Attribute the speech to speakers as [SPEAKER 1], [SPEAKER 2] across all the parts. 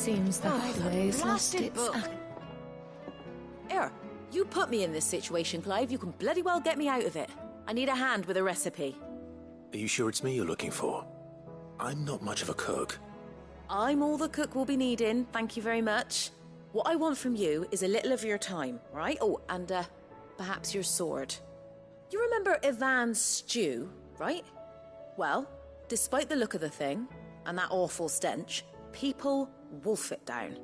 [SPEAKER 1] Seems the hideaway's lost
[SPEAKER 2] blasted
[SPEAKER 1] its...
[SPEAKER 2] book. Here, you put me in this situation, Clive. You can bloody well get me out of it. I need a hand with a recipe.
[SPEAKER 3] Are you sure it's me you're looking for? I'm not much of a cook.
[SPEAKER 2] I'm all the cook will be needing, thank you very much. What I want from you is a little of your time, right? Oh, and perhaps your sword. You remember Ivan's stew, right? Well, despite the look of the thing, and that awful stench, people wolf it down.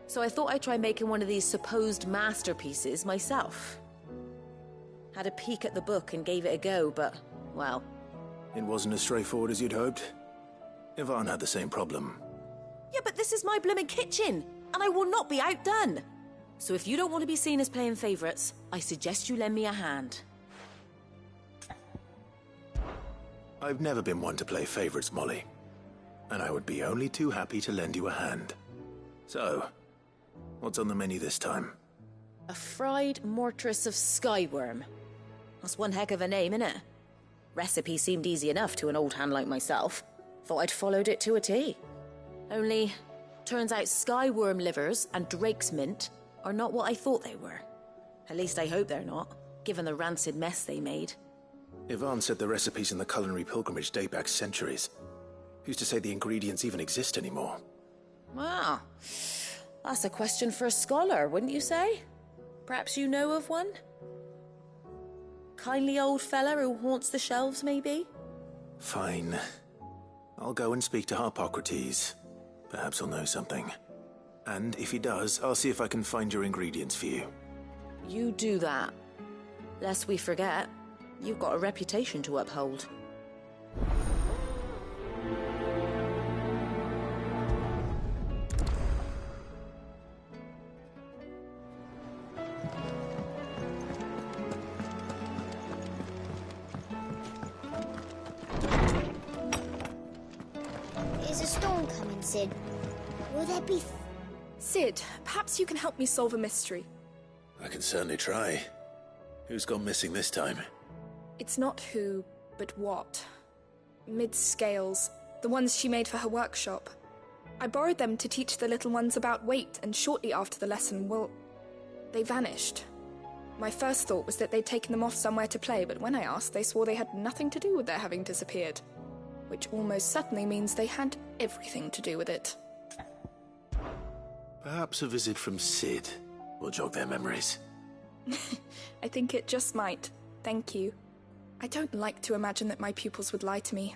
[SPEAKER 2] So I thought I'd try making one of these supposed masterpieces myself. Had a peek at the book and gave it a go, but, well...
[SPEAKER 3] It wasn't as straightforward as you'd hoped. Ivan had the same problem.
[SPEAKER 2] Yeah, but this is my blooming kitchen, and I will not be outdone. So if you don't want to be seen as playing favourites, I suggest you lend me a hand.
[SPEAKER 3] I've never been one to play favourites, Molly. And I would be only too happy to lend you a hand. So, what's on the menu this time?
[SPEAKER 2] A fried mortress of skyworm. That's one heck of a name, innit? Recipe seemed easy enough to an old hand like myself. Thought I'd followed it to a T. Only, turns out skyworm livers and drake's mint are not what I thought they were. At least I hope they're not, given the rancid mess they made.
[SPEAKER 3] Ivan said the recipes in the culinary pilgrimage date back centuries. Who's to say the ingredients even exist anymore?
[SPEAKER 2] Wow. That's a question for a scholar, wouldn't you say? Perhaps you know of one? Kindly old fella who haunts the shelves, maybe?
[SPEAKER 3] Fine. I'll go and speak to Harpocrates. Perhaps he'll know something. And if he does, I'll see if I can find your ingredients for you.
[SPEAKER 2] You do that. Lest we forget, you've got a reputation to uphold.
[SPEAKER 4] Is a storm coming, Sid? Will there be...
[SPEAKER 5] Sid, perhaps you can help me solve a mystery.
[SPEAKER 3] I can certainly try. Who's gone missing this time?
[SPEAKER 5] It's not who, but what. Mid's scales, the ones she made for her workshop. I borrowed them to teach the little ones about weight, and shortly after the lesson, well, they vanished. My first thought was that they'd taken them off somewhere to play, but when I asked, they swore they had nothing to do with their having disappeared. Which almost certainly means they had everything to do with it.
[SPEAKER 3] Perhaps a visit from Sid will jog their memories.
[SPEAKER 5] I think it just might. Thank you. I don't like to imagine that my pupils would lie to me.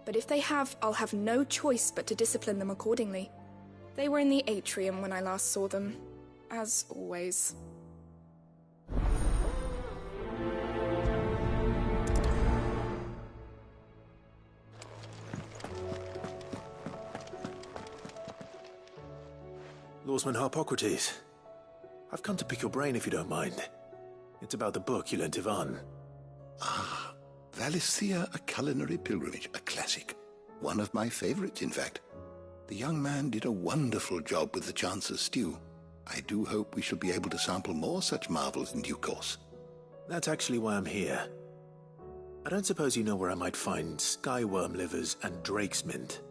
[SPEAKER 5] But if they have, I'll have no choice but to discipline them accordingly. They were in the atrium when I last saw them. As always.
[SPEAKER 3] Lawsman Harpocrates. I've come to pick your brain if you don't mind. It's about the book you lent Ivan.
[SPEAKER 6] Ah, Valisthea, A Culinary Pilgrimage, a classic. One of my favorites, in fact. The young man did a wonderful job with the Chance's stew. I do hope we shall be able to sample more such marvels in due course.
[SPEAKER 3] That's actually why I'm here. I don't suppose you know where I might find skyworm livers and drake's mint.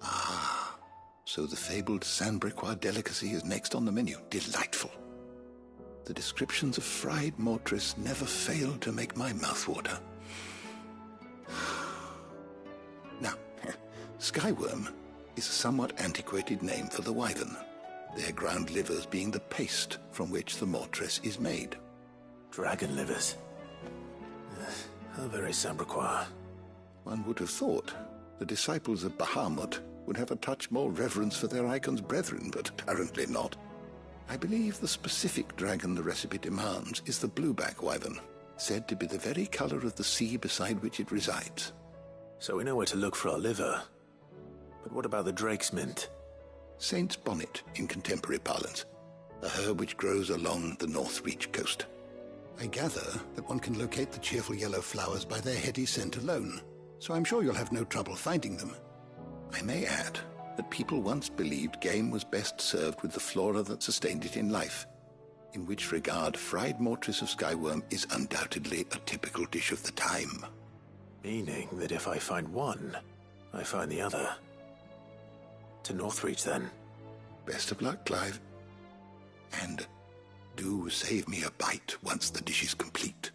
[SPEAKER 6] Ah, so the fabled Saint-Briquois delicacy is next on the menu. Delightful. The descriptions of fried mortress never fail to make my mouth water. Now, skyworm is a somewhat antiquated name for the wyvern, their ground livers being the paste from which the mortress is made.
[SPEAKER 3] Dragon livers. How very Saint-Briquois.
[SPEAKER 6] One would have thought the disciples of Bahamut would have a touch more reverence for their icon's brethren, but apparently not. I believe the specific dragon the recipe demands is the blueback wyvern, said to be the very color of the sea beside which it resides.
[SPEAKER 3] So we know where to look for our liver. But what about the drake's mint?
[SPEAKER 6] Saint's bonnet in contemporary parlance, a herb which grows along the North Reach coast. I gather that one can locate the cheerful yellow flowers by their heady scent alone, so I'm sure you'll have no trouble finding them. I may add that people once believed game was best served with the flora that sustained it in life, in which regard fried mortress of skyworm is undoubtedly a typical dish of the time.
[SPEAKER 3] Meaning that if I find one, I find the other. To Northreach, then.
[SPEAKER 6] Best of luck, Clive. And do save me a bite once the dish is complete.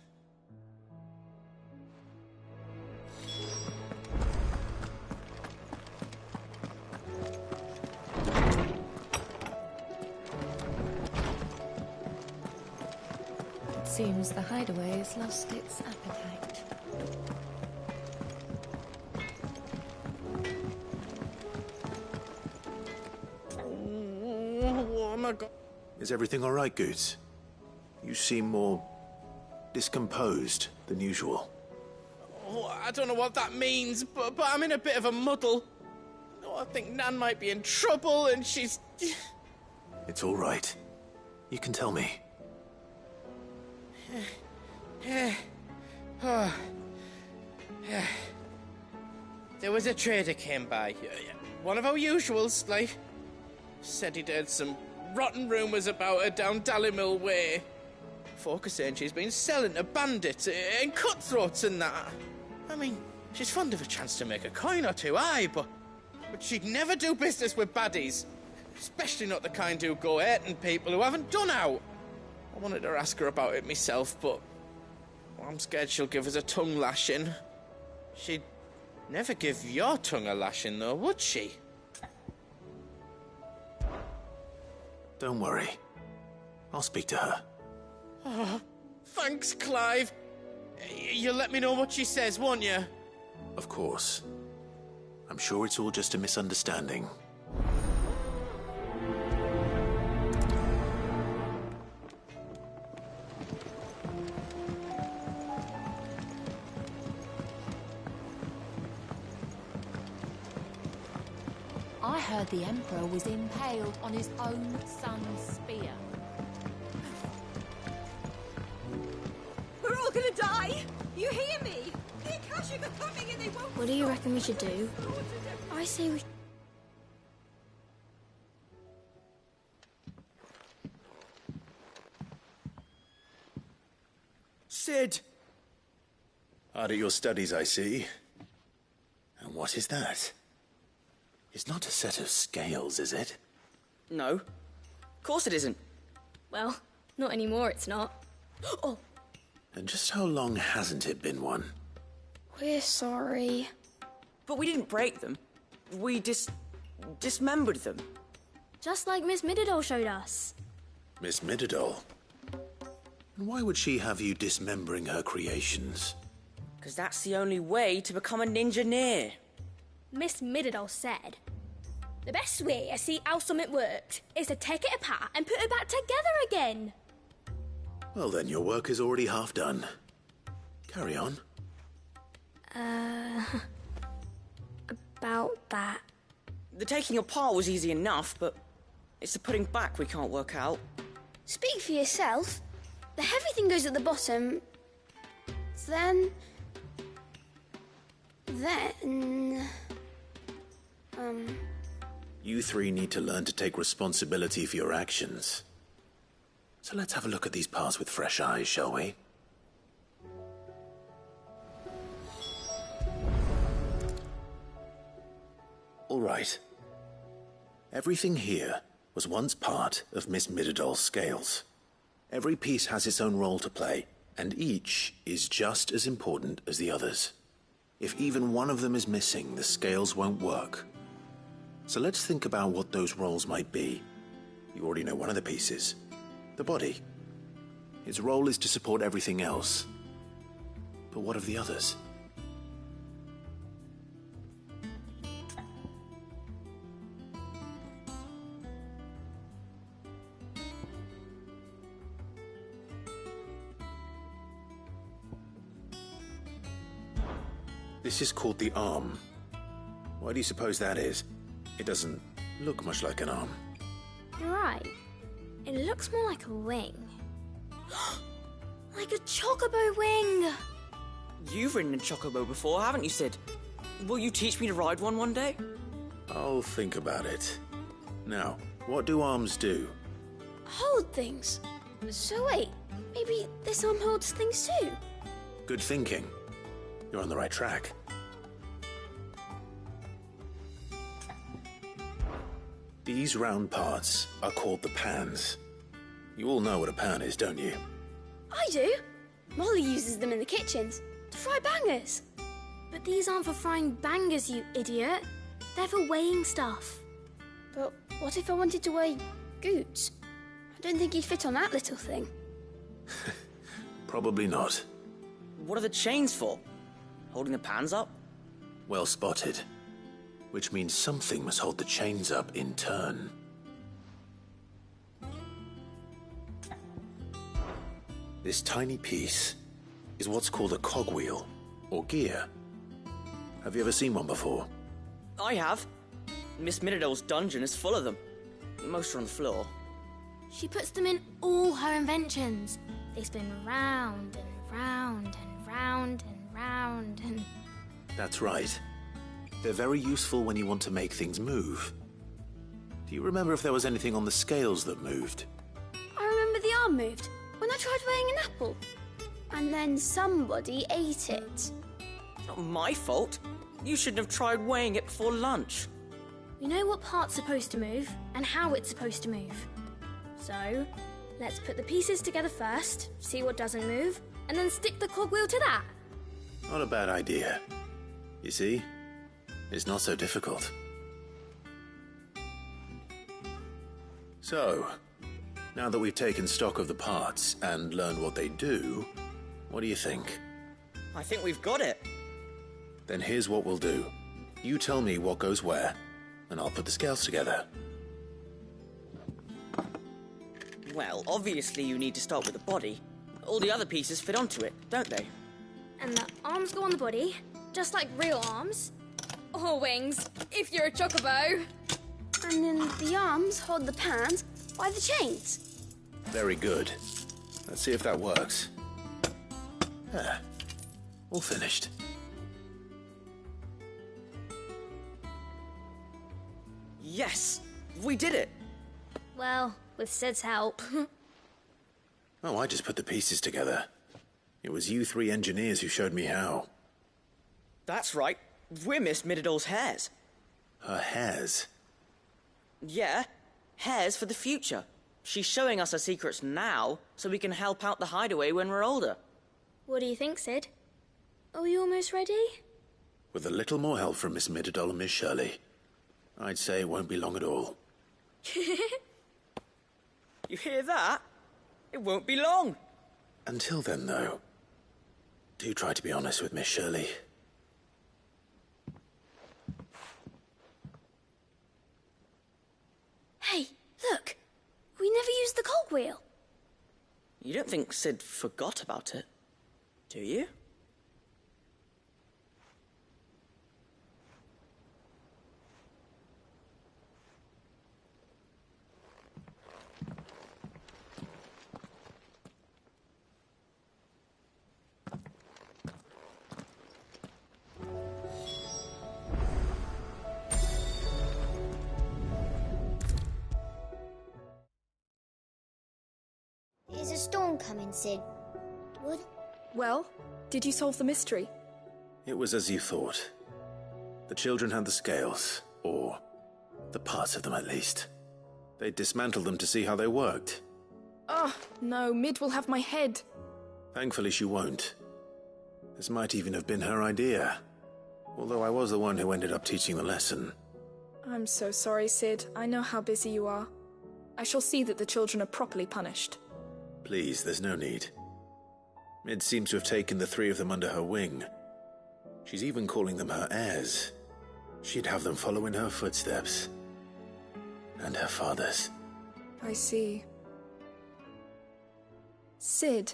[SPEAKER 1] It seems the hideaway has lost its appetite.
[SPEAKER 7] Oh my god.
[SPEAKER 3] Is everything all right, Goots? You seem more discomposed than usual.
[SPEAKER 7] Oh, I don't know what that means, but I'm in a bit of a muddle. Oh, I think Nan might be in trouble and she's...
[SPEAKER 3] It's all right. You can tell me.
[SPEAKER 7] There was a trader came by. One of our usuals, like. Said he'd heard some rotten rumours about her down Dallymill Way. Folk are saying she's been selling to bandits and cutthroats and that. I mean, she's fond of a chance to make a coin or two, aye, but she'd never do business with baddies. Especially not the kind who go hurting people who haven't done out. I wanted to ask her about it myself, but I'm scared she'll give us a tongue lashing. She'd never give your tongue a lashing, though, would she?
[SPEAKER 3] Don't worry. I'll speak to her.
[SPEAKER 7] Oh, thanks, Clive. You'll let me know what she says, won't you?
[SPEAKER 3] Of course. I'm sure it's all just a misunderstanding.
[SPEAKER 8] I heard the Emperor was impaled on his own son's spear.
[SPEAKER 9] We're all gonna die! You hear me? The Akashic are coming and they won't...
[SPEAKER 4] What do you reckon we should do? I say we...
[SPEAKER 3] Sid! Hard at your studies, I see. And what is that? It's not a set of scales, is it?
[SPEAKER 2] No. Of course it isn't.
[SPEAKER 4] Well, not anymore, it's not. Oh!
[SPEAKER 3] And just how long hasn't it been one?
[SPEAKER 4] We're sorry.
[SPEAKER 2] But we didn't break them. We dismembered them.
[SPEAKER 4] Just like Miss Mididol showed us.
[SPEAKER 3] Miss Mididol? And why would she have you dismembering her creations?
[SPEAKER 2] Because that's the only way to become a ninja-neer.
[SPEAKER 10] Miss Mididol said, the best way to see how something works is to take it apart and put it back together again.
[SPEAKER 3] Well then, your work is already half done. Carry on.
[SPEAKER 4] About that.
[SPEAKER 2] The taking apart was easy enough, but it's the putting back we can't work out.
[SPEAKER 4] Speak for yourself. The heavy thing goes at the bottom. Then...
[SPEAKER 3] You three need to learn to take responsibility for your actions. So let's have a look at these parts with fresh eyes, shall we? All right. Everything here was once part of Miss Mididol's scales. Every piece has its own role to play, and each is just as important as the others. If even one of them is missing, the scales won't work. So let's think about what those roles might be. You already know one of the pieces. The body. Its role is to support everything else. But what of the others? This is called the arm. Why do you suppose that is? It doesn't look much like an arm.
[SPEAKER 4] You're right. It looks more like a wing. Like a chocobo wing!
[SPEAKER 2] You've ridden a chocobo before, haven't you, Sid? Will you teach me to ride one day?
[SPEAKER 3] I'll think about it. Now, what do arms do?
[SPEAKER 4] Hold things. So wait, maybe this arm holds things too?
[SPEAKER 3] Good thinking. You're on the right track. These round parts are called the pans. You all know what a pan is, don't you?
[SPEAKER 4] I do. Molly uses them in the kitchens to fry bangers.
[SPEAKER 10] But these aren't for frying bangers, you idiot. They're for weighing stuff.
[SPEAKER 4] But what if I wanted to weigh Goots? I don't think he'd fit on that little thing.
[SPEAKER 3] Probably not.
[SPEAKER 11] What are the chains for? Holding the pans up?
[SPEAKER 3] Well spotted. Which means something must hold the chains up in turn. This tiny piece is what's called a cogwheel, or gear. Have you ever seen one before?
[SPEAKER 11] I have. Miss Midodol's dungeon is full of them. Most are on the floor.
[SPEAKER 10] She puts them in all her inventions. They spin round and round and round and round and...
[SPEAKER 3] That's right. They're very useful when you want to make things move. Do you remember if there was anything on the scales that moved?
[SPEAKER 4] I remember the arm moved when I tried weighing an apple. And then somebody ate it.
[SPEAKER 11] Not my fault. You shouldn't have tried weighing it before lunch.
[SPEAKER 10] We know what part's supposed to move and how it's supposed to move. So, let's put the pieces together first, see what doesn't move, and then stick the cogwheel to that.
[SPEAKER 3] Not a bad idea. You see? It's not so difficult. So, now that we've taken stock of the parts and learned what they do, what do you think?
[SPEAKER 11] I think we've got it.
[SPEAKER 3] Then here's what we'll do. You tell me what goes where, and I'll put the scales together.
[SPEAKER 11] Well, obviously you need to start with the body. All the other pieces fit onto it, don't they?
[SPEAKER 10] And the arms go on the body, just like real arms. Or wings, if you're a chocobo.
[SPEAKER 4] And then the arms hold the pans by the chains.
[SPEAKER 3] Very good. Let's see if that works. Ah, all finished.
[SPEAKER 11] Yes! We did it!
[SPEAKER 10] Well, with Sid's help.
[SPEAKER 3] Oh, I just put the pieces together. It was you three engineers who showed me how.
[SPEAKER 11] That's right. We're Miss Midodol's hares.
[SPEAKER 3] Her hairs?
[SPEAKER 11] Yeah, hares for the future. She's showing us her secrets now, so we can help out the hideaway when we're older.
[SPEAKER 10] What do you think, Sid? Are we almost ready?
[SPEAKER 3] With a little more help from Miss Midodol and Miss Shirley, I'd say it won't be long at all.
[SPEAKER 11] You hear that? It won't be long.
[SPEAKER 3] Until then, though, do try to be honest with Miss Shirley.
[SPEAKER 4] Hey, look! We never used the cogwheel.
[SPEAKER 11] You don't think Sid forgot about it, do you?
[SPEAKER 12] Is a storm coming, Sid? What?
[SPEAKER 5] Well, did you solve the mystery?
[SPEAKER 3] It was as you thought. The children had the scales, or the parts of them at least. They dismantled them to see how they worked.
[SPEAKER 5] Oh, no, Mid will have my head.
[SPEAKER 3] Thankfully she won't. This might even have been her idea. Although I was the one who ended up teaching the lesson.
[SPEAKER 5] I'm so sorry, Sid. I know how busy you are. I shall see that the children are properly punished.
[SPEAKER 3] Please, there's no need. Mid seems to have taken the three of them under her wing. She's even calling them her heirs. She'd have them follow in her footsteps. And her father's.
[SPEAKER 5] I see. Sid,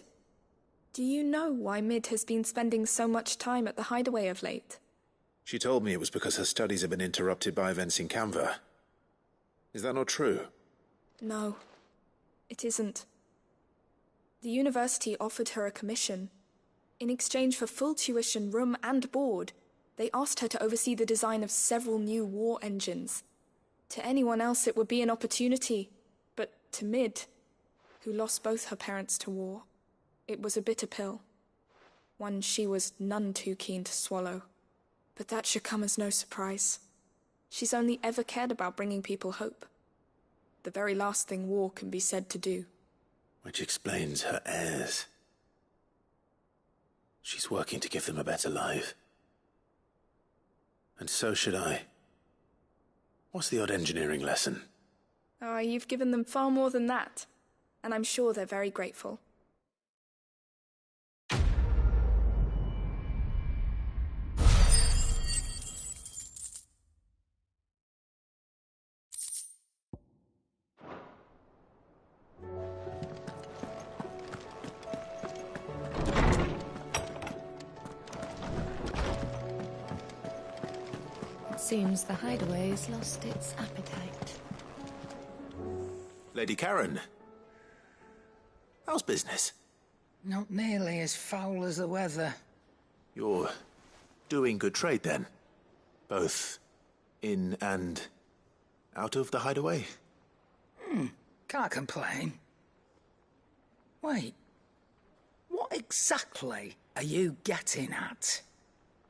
[SPEAKER 5] do you know why Mid has been spending so much time at the hideaway of late?
[SPEAKER 3] She told me it was because her studies have been interrupted by events in Canva. Is that not true?
[SPEAKER 5] No, it isn't. The university offered her a commission. In exchange for full tuition, room and board, they asked her to oversee the design of several new war engines. To anyone else it would be an opportunity, but to Mid, who lost both her parents to war, it was a bitter pill. One she was none too keen to swallow. But that should come as no surprise. She's only ever cared about bringing people hope. The very last thing war can be said to do.
[SPEAKER 3] Which explains her heirs. She's working to give them a better life. And so should I. What's the odd engineering lesson?
[SPEAKER 5] Ah, you've given them far more than that. And I'm sure they're very grateful.
[SPEAKER 1] Seems the hideaway's lost its appetite.
[SPEAKER 3] Lady Karen. How's business?
[SPEAKER 13] Not nearly as foul as the weather.
[SPEAKER 3] You're doing good trade then? Both in and out of the hideaway?
[SPEAKER 13] Can't complain. Wait. What exactly are you getting at?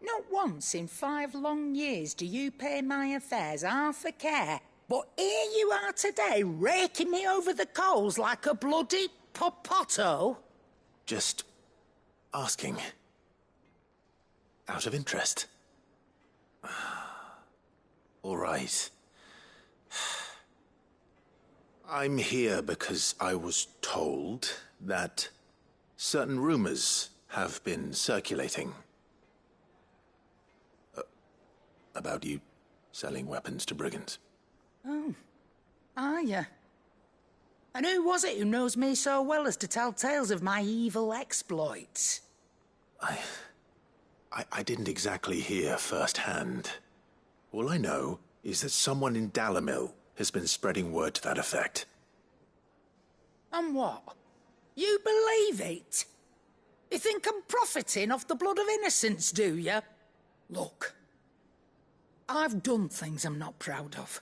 [SPEAKER 13] Not once in 5 long years do you pay my affairs half a care. But here you are today, raking me over the coals like a bloody popoto.
[SPEAKER 3] Just asking. Out of interest. All right. I'm here because I was told that certain rumors have been circulating. About you selling weapons to brigands.
[SPEAKER 13] Oh, are you? And who was it who knows me so well as to tell tales of my evil exploits?
[SPEAKER 3] I didn't exactly hear firsthand. All I know is that someone in Dalimil has been spreading word to that effect.
[SPEAKER 13] And what? You believe it? You think I'm profiting off the blood of innocents, do you? Look, I've done things I'm not proud of.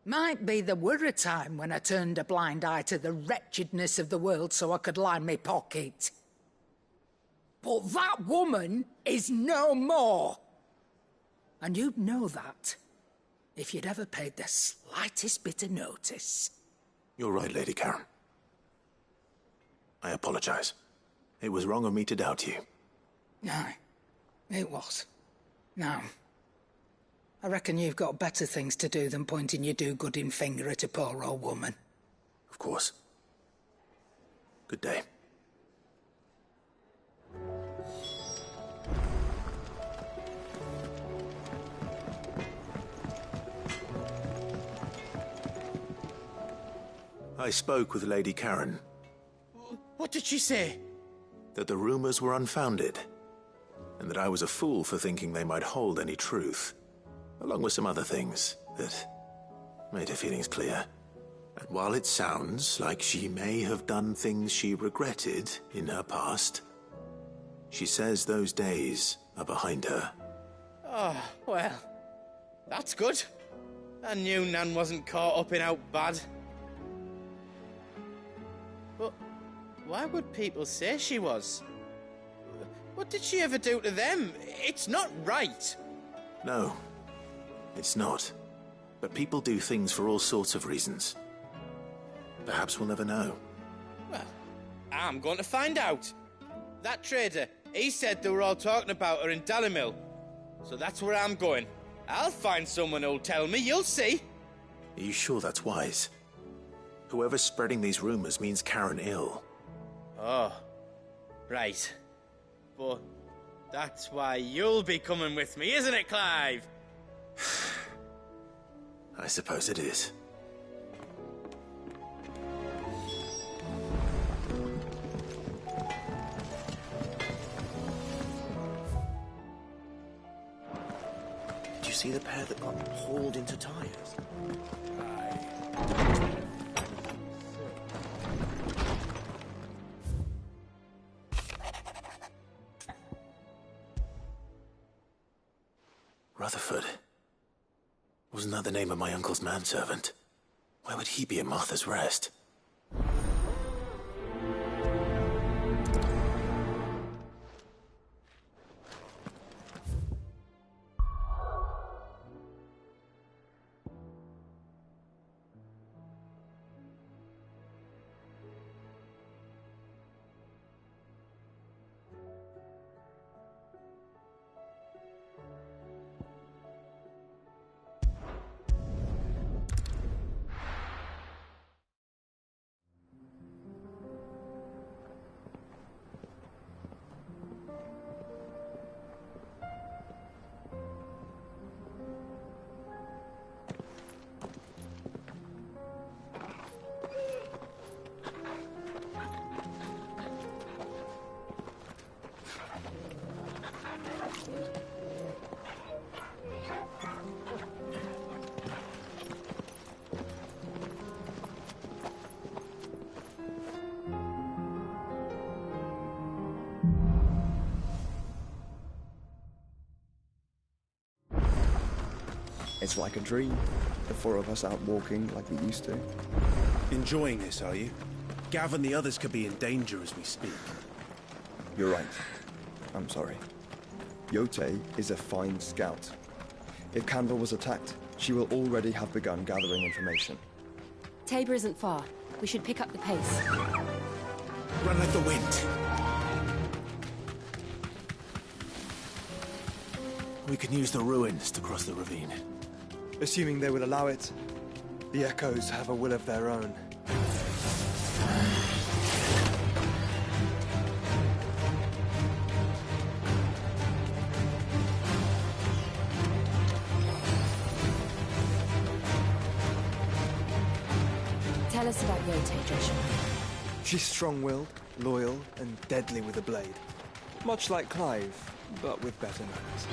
[SPEAKER 13] Might be there were a time when I turned a blind eye to the wretchedness of the world so I could line my pocket. But that woman is no more. And you'd know that if you'd ever paid the slightest bit of notice.
[SPEAKER 3] You're right, Lady Karen. I apologize. It was wrong of me to doubt you.
[SPEAKER 13] No, it was. Now, I reckon you've got better things to do than pointing your do-gooding finger at a poor old woman.
[SPEAKER 3] Of course. Good day. I spoke with Lady Karen.
[SPEAKER 7] What did she say?
[SPEAKER 3] That the rumors were unfounded, and that I was a fool for thinking they might hold any truth, along with some other things that made her feelings clear. And while it sounds like she may have done things she regretted in her past, she says those days are behind her.
[SPEAKER 7] Oh, well, that's good. I knew Nan wasn't caught up in out bad. But why would people say she was? What did she ever do to them? It's not right.
[SPEAKER 3] No, it's not. But people do things for all sorts of reasons. Perhaps we'll never know.
[SPEAKER 7] Well, I'm going to find out. That trader, he said they were all talking about her in Dalimil. So that's where I'm going. I'll find someone who'll tell me, you'll see.
[SPEAKER 3] Are you sure that's wise? Whoever's spreading these rumors means Karen ill.
[SPEAKER 7] Oh, right. But that's why you'll be coming with me, isn't it, Clive?
[SPEAKER 3] I suppose it is.
[SPEAKER 14] Did you see the pair that got hauled into tires?
[SPEAKER 3] Rutherford. Wasn't that the name of my uncle's manservant? Why would he be at Martha's Rest?
[SPEAKER 15] It's like a dream. The four of us out walking like we used to.
[SPEAKER 3] Enjoying this, are you? Gav and the others could be in danger as we speak.
[SPEAKER 15] You're right. I'm sorry. Yote is a fine scout. If Canville was attacked, she will already have begun gathering information.
[SPEAKER 8] Tabor isn't far. We should pick up the pace.
[SPEAKER 3] Run like the wind. We can use the ruins to cross the ravine.
[SPEAKER 15] Assuming they will allow it, the Echoes have a will of their own.
[SPEAKER 8] Tell us about Yote, Joshua.
[SPEAKER 15] She's strong-willed, loyal, and deadly with a blade. Much like Clive, but with better manners.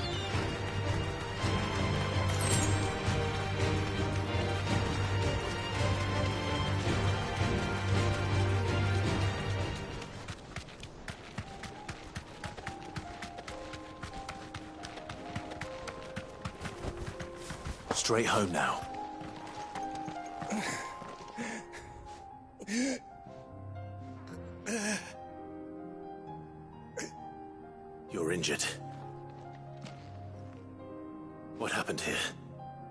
[SPEAKER 3] Straight home now. You're injured. What happened here?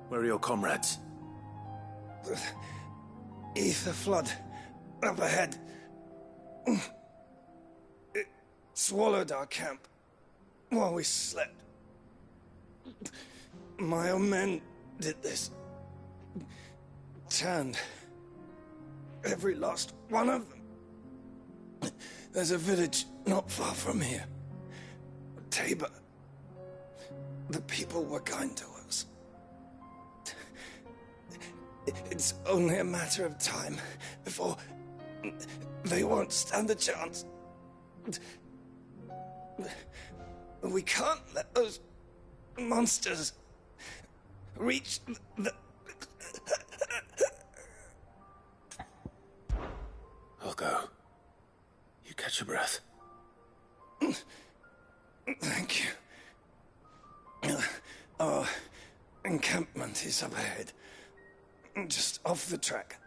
[SPEAKER 3] Where are your comrades?
[SPEAKER 15] Ether flood. Up ahead. It swallowed our camp while we slept. My own men did this. Turned every last one of them. There's a village not far from here. Tabor. The people were kind to us. It's only a matter of time before they won't stand a chance. We can't let those monsters reach the...
[SPEAKER 3] I'll go. You catch your breath.
[SPEAKER 15] Thank you. Our encampment is up ahead. Just off the track.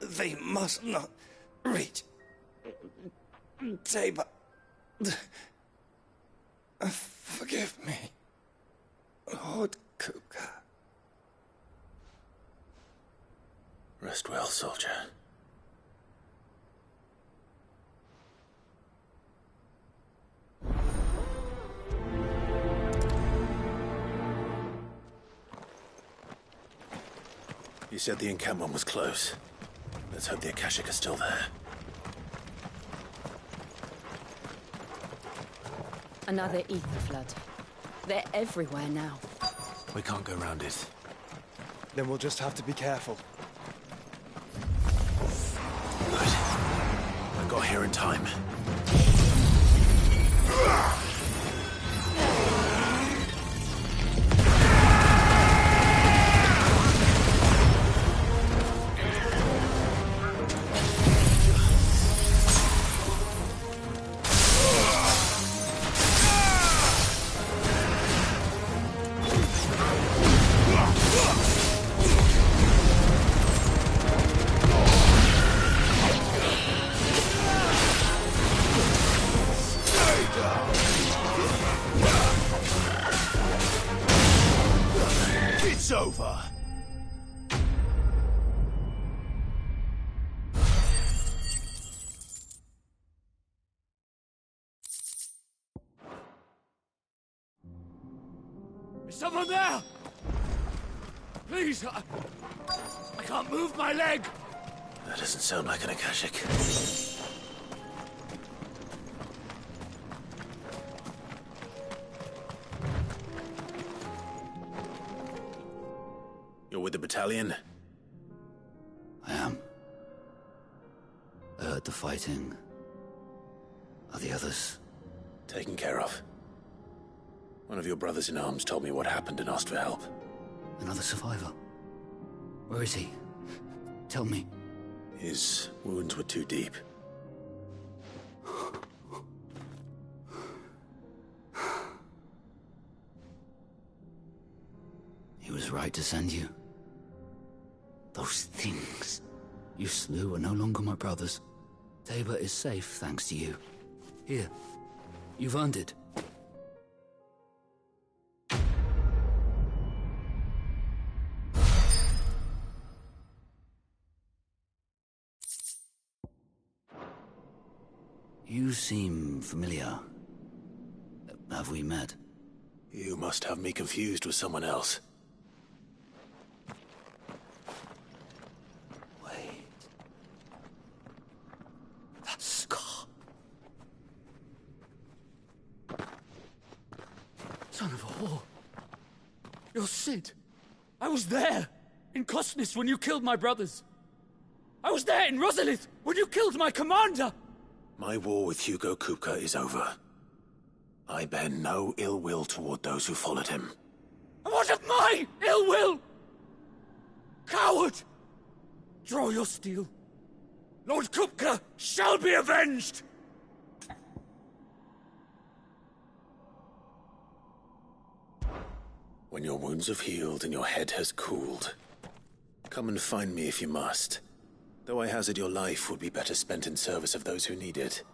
[SPEAKER 15] They must not reach Tabor. Forgive me, Lord Kuka.
[SPEAKER 3] Rest well, soldier. You said the encampment was close. Let's hope the Akashic are still there.
[SPEAKER 8] Another ether flood. They're everywhere now.
[SPEAKER 3] We can't go round it.
[SPEAKER 15] Then we'll just have to be careful.
[SPEAKER 3] Good. I got here in time.
[SPEAKER 16] It's over.
[SPEAKER 17] Is someone there? Please, I can't move my leg.
[SPEAKER 3] That doesn't sound like an Akashic. You're with the battalion?
[SPEAKER 18] I am. I heard the fighting. Are the others?
[SPEAKER 3] Taken care of. One of your brothers in arms told me what happened and asked for help.
[SPEAKER 18] Another survivor? Where is he? Tell me.
[SPEAKER 3] His wounds were too deep.
[SPEAKER 18] He was right to send you. Those things you slew are no longer my brothers. Tabor is safe thanks to you. Here, you've earned it. You seem familiar. Have we met?
[SPEAKER 3] You must have me confused with someone else.
[SPEAKER 18] Wait. That scar.
[SPEAKER 17] Son of a whore. You're Cid. I was there in Cosnis when you killed my brothers. I was there in Rosalith when you killed my commander.
[SPEAKER 3] My war with Hugo Kupka is over. I bear no ill will toward those who followed him.
[SPEAKER 17] And what of my ill will? Coward! Draw your steel. Lord Kupka shall be avenged!
[SPEAKER 3] When your wounds have healed and your head has cooled, come and find me if you must. Though I hazard your life would be better spent in service of those who need it.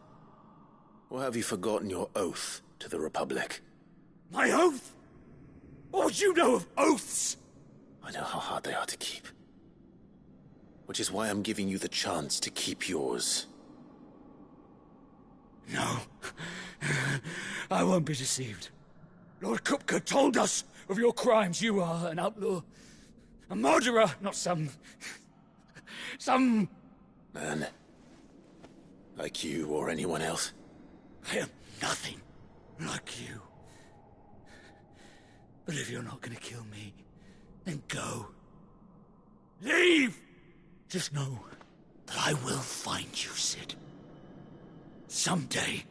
[SPEAKER 3] Or have you forgotten your oath to the Republic?
[SPEAKER 17] My oath? What would you know of oaths?
[SPEAKER 3] I know how hard they are to keep. Which is why I'm giving you the chance to keep yours.
[SPEAKER 17] No. I won't be deceived. Lord Kupka told us of your crimes. You are an outlaw. A murderer, not some
[SPEAKER 3] man. Like you or anyone else.
[SPEAKER 17] I am nothing like you. But if you're not gonna kill me, then go. Leave! Just know that I will find you, Cid. Someday.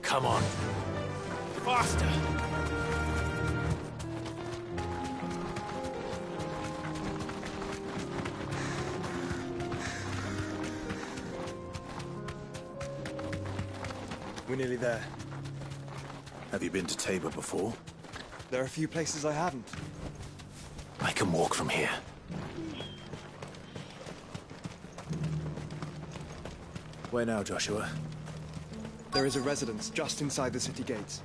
[SPEAKER 3] Come on. Faster!
[SPEAKER 19] We're nearly there.
[SPEAKER 3] Have you been to Tabor before?
[SPEAKER 19] There are a few places I haven't.
[SPEAKER 3] I can walk from here. Where now, Joshua?
[SPEAKER 19] There is a residence just inside the city gates.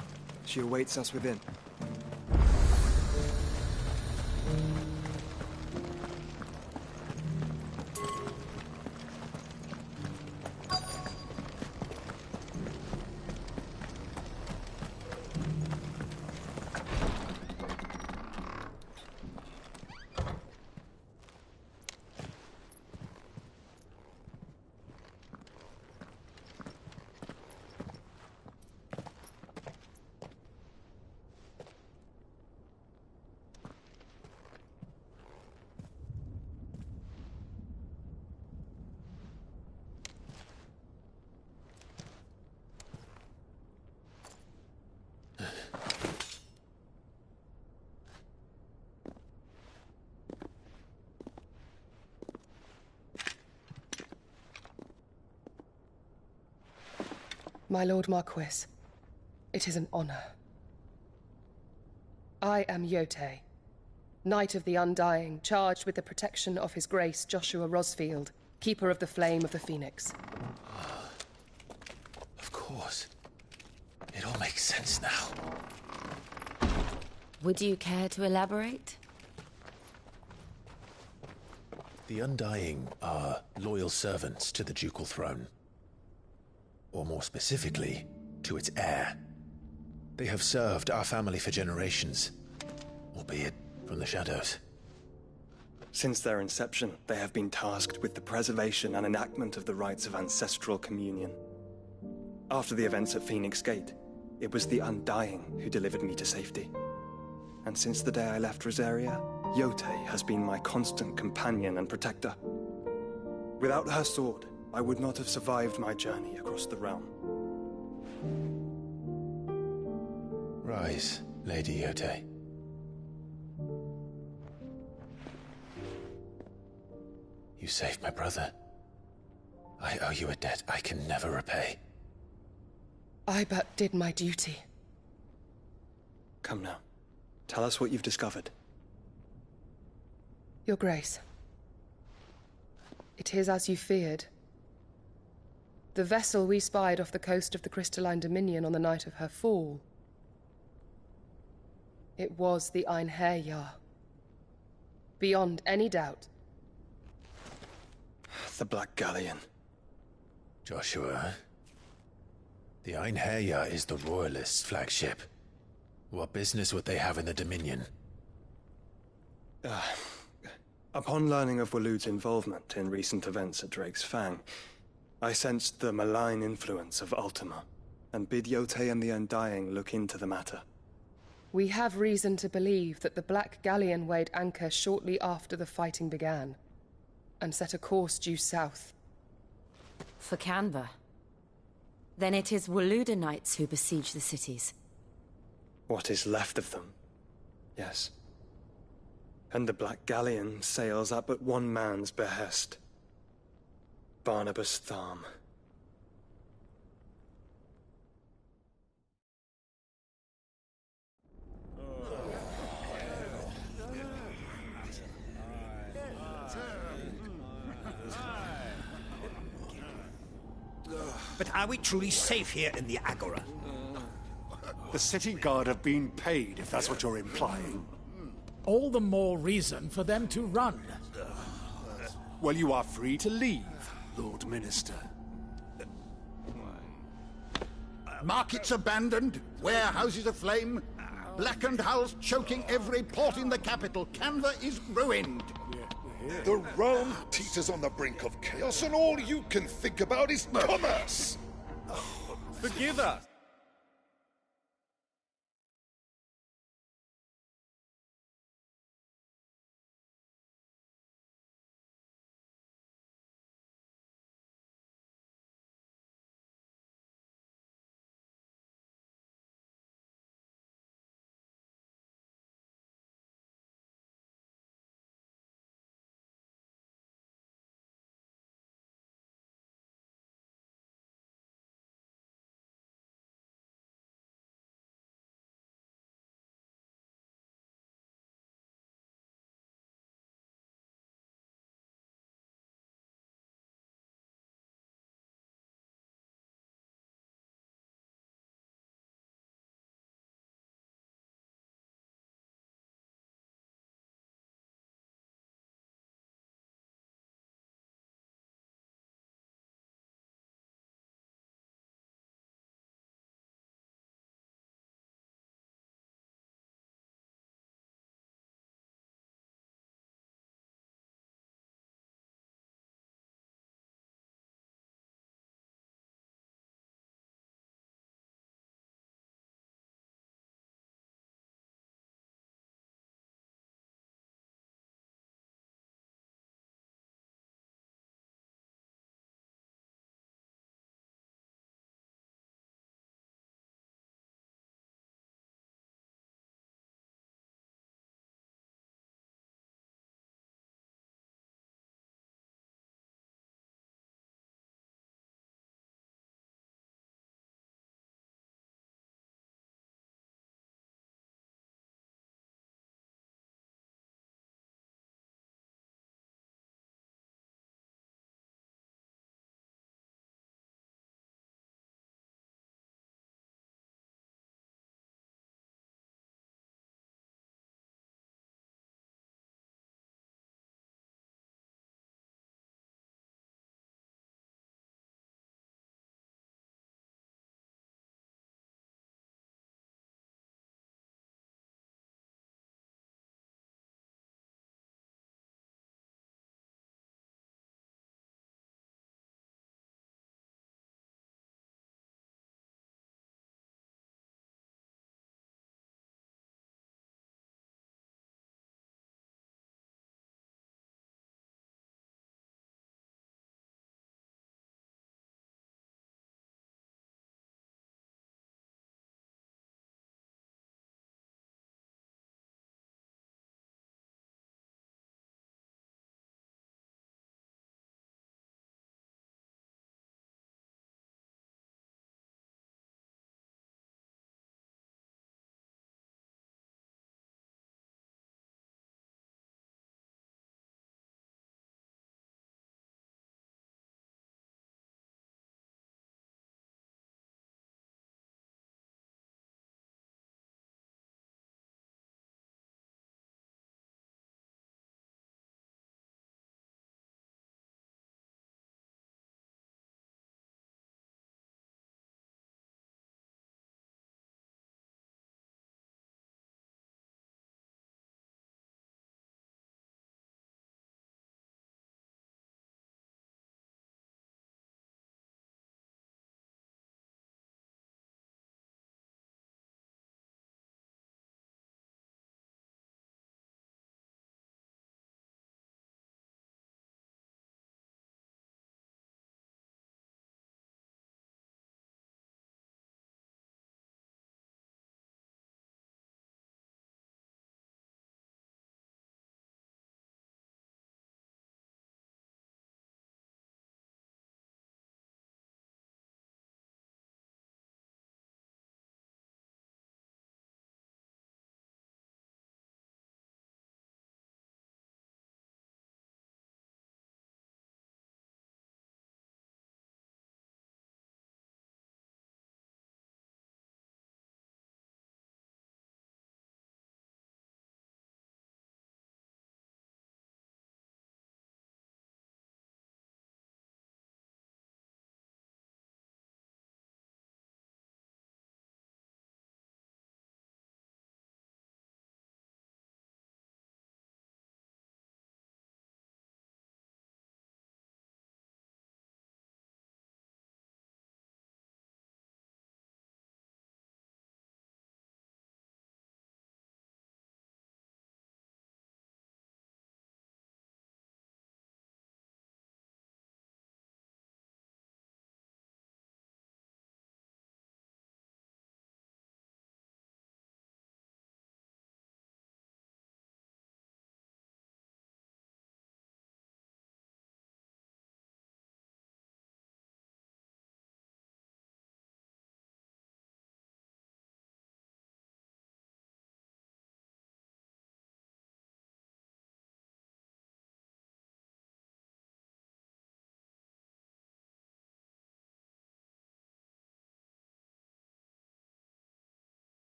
[SPEAKER 19] She awaits us within.
[SPEAKER 20] My Lord Marquis, it is an honor. I am Yote, Knight of the Undying, charged with the protection of His Grace Joshua Rosfield, Keeper of the Flame of the Phoenix.
[SPEAKER 3] Of course. It all makes sense now.
[SPEAKER 1] Would you care to elaborate?
[SPEAKER 3] The Undying are loyal servants to the ducal throne. Or more specifically, to its heir. They have served our family for generations, albeit from the shadows.
[SPEAKER 19] Since their inception, they have been tasked with the preservation and enactment of the rites of ancestral communion. After the events at Phoenix Gate, It was the Undying who delivered me to safety. And since the day I left Rosaria, Yotei has been my constant companion and protector. Without her sword, I would not have survived my journey across the realm.
[SPEAKER 3] Rise, Lady Yotei. You saved my brother. I owe you a debt I can never repay.
[SPEAKER 20] I but did my duty.
[SPEAKER 19] Come now. Tell us what you've discovered.
[SPEAKER 20] Your Grace. It is as you feared. The vessel we spied off the coast of the Crystalline Dominion on the night of her fall. It was the Einherjar. Beyond any doubt.
[SPEAKER 19] The Black Galleon.
[SPEAKER 3] Joshua, the Einherjar is the Royalists' flagship. What business would they have in the Dominion?
[SPEAKER 19] Upon learning of Waloed's involvement in recent events at Drake's Fang, I sensed the malign influence of Ultima, and bid Yotei and the Undying look into the matter.
[SPEAKER 20] We have reason to believe that the Black Galleon weighed anchor shortly after the fighting began, and set a course due south.
[SPEAKER 21] For Canva. Then it is Waloeda Knights who besiege the cities.
[SPEAKER 19] What is left of them, yes. And the Black Galleon sails at but one man's behest. Barnabas Tharm.
[SPEAKER 16] But are we truly safe here in the Agora?
[SPEAKER 22] The city guard have been paid, if that's what you're implying.
[SPEAKER 23] All the more reason for them to run.
[SPEAKER 22] Well, you are free to leave, Lord Minister.
[SPEAKER 24] Markets abandoned, warehouses aflame, blackened hulls choking every port in the capital. Canva is ruined.
[SPEAKER 25] The realm teeters on the brink of chaos, and all you can think about is commerce!
[SPEAKER 22] Forgive us!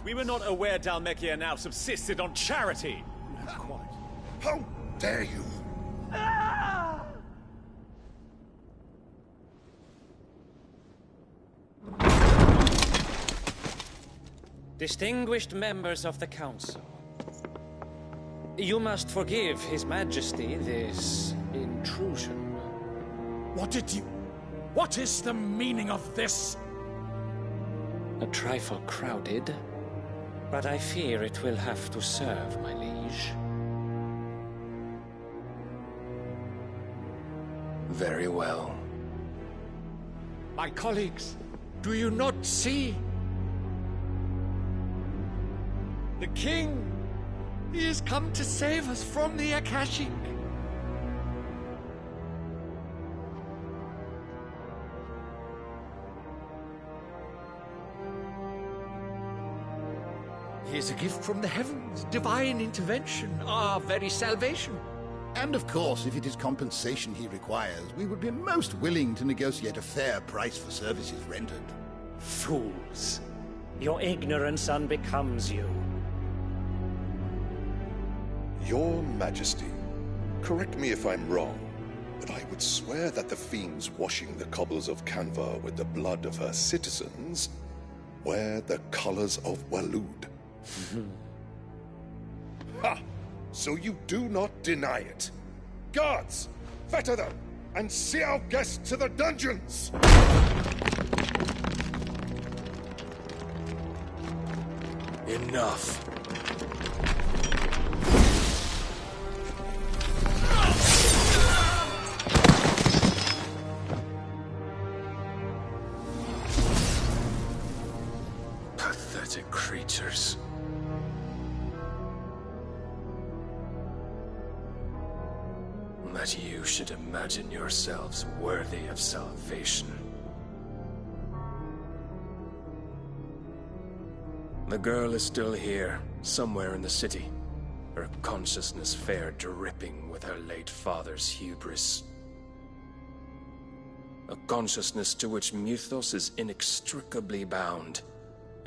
[SPEAKER 2] We were not aware Dhalmekia now subsisted on charity.
[SPEAKER 25] How dare you?
[SPEAKER 4] Distinguished members of the Council, you must forgive His Majesty this intrusion.
[SPEAKER 23] What is the meaning of this?
[SPEAKER 4] A trifle crowded, but I fear it will have to serve, my liege.
[SPEAKER 6] Very well.
[SPEAKER 23] My colleagues, do you not see? The king! He has come to save us from the Akashic! He is a gift from the heavens, divine intervention, our very salvation.
[SPEAKER 24] And of course, if it is compensation he requires, we would be most willing to negotiate a fair price for services rendered.
[SPEAKER 4] Fools! Your ignorance unbecomes you.
[SPEAKER 25] Your Majesty, correct me if I'm wrong, but I would swear that the fiends washing the cobbles of Canva with the blood of her citizens wear the colors of Waloed. Ha! So you do not deny it. Guards, fetter them, and see our guests to the dungeons!
[SPEAKER 6] Enough. Pathetic creatures. That you should imagine yourselves worthy of salvation. The girl is still here, somewhere in the city. Her consciousness fair dripping with her late father's hubris. A consciousness to which Mythos is inextricably bound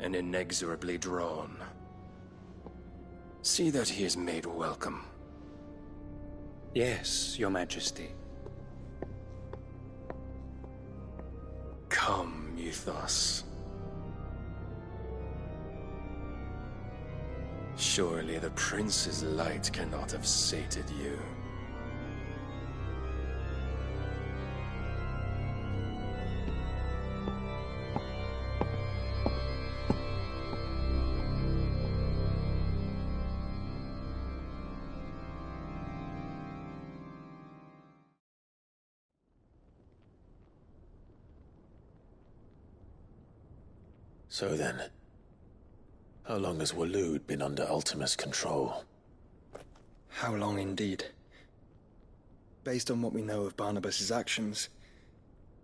[SPEAKER 6] and inexorably drawn. See that he is made welcome.
[SPEAKER 4] Yes, Your Majesty.
[SPEAKER 6] Come, Mythos. Surely the prince's light cannot have sated you.
[SPEAKER 3] So then, how long has Waloed been under Ultima's control?
[SPEAKER 19] How long indeed? Based on what we know of Barnabas's actions,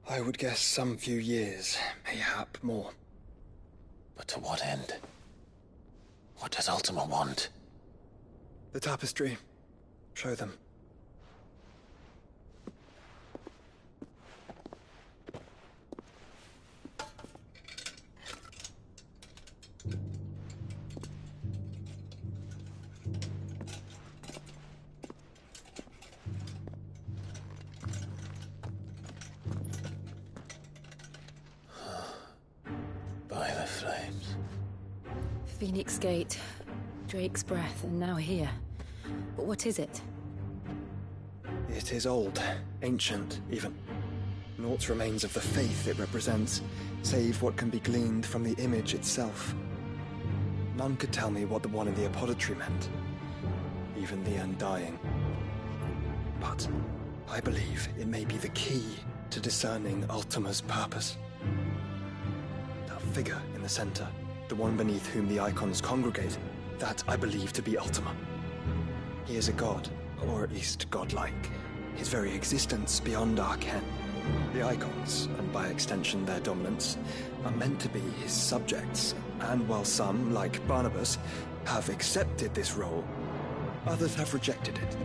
[SPEAKER 19] I would guess some few years, mayhap more.
[SPEAKER 3] But to what end? What does Ultima want?
[SPEAKER 19] The tapestry. Show them.
[SPEAKER 3] By the flames.
[SPEAKER 21] Phoenix Gate, Drake's Breath, and now here. But what is it?
[SPEAKER 19] It is old, ancient, even. Naught remains of the faith it represents, save what can be gleaned from the image itself. None could tell me what the one in the apothecary meant, even the Undying. But I believe it may be the key to discerning Ultima's purpose. That figure in the center, the one beneath whom the icons congregate, that I believe to be Ultima. He is a god, or at least godlike, his very existence beyond our ken. The icons, and by extension their dominants, are meant to be his subjects, and while some, like Barnabas, have accepted this role, others have rejected it,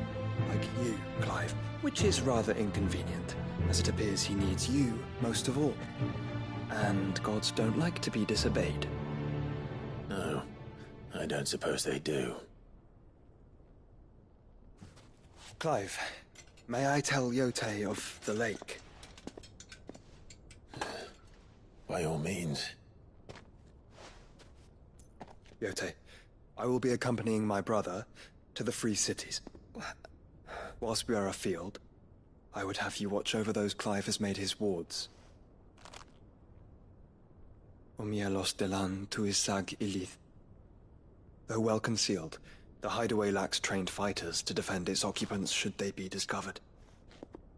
[SPEAKER 19] like you, Clive, which is rather inconvenient, as it appears he needs you most of all. And gods don't like to be disobeyed.
[SPEAKER 3] No, I don't suppose they do.
[SPEAKER 19] Clive, may I tell Yotei of the lake?
[SPEAKER 3] By all means.
[SPEAKER 19] Yotei, I will be accompanying my brother to the Free Cities. Whilst we are afield, I would have you watch over those Clive has made his wards. Omielos delan tuisag ilith. Though well concealed, the hideaway lacks trained fighters to defend its occupants should they be discovered.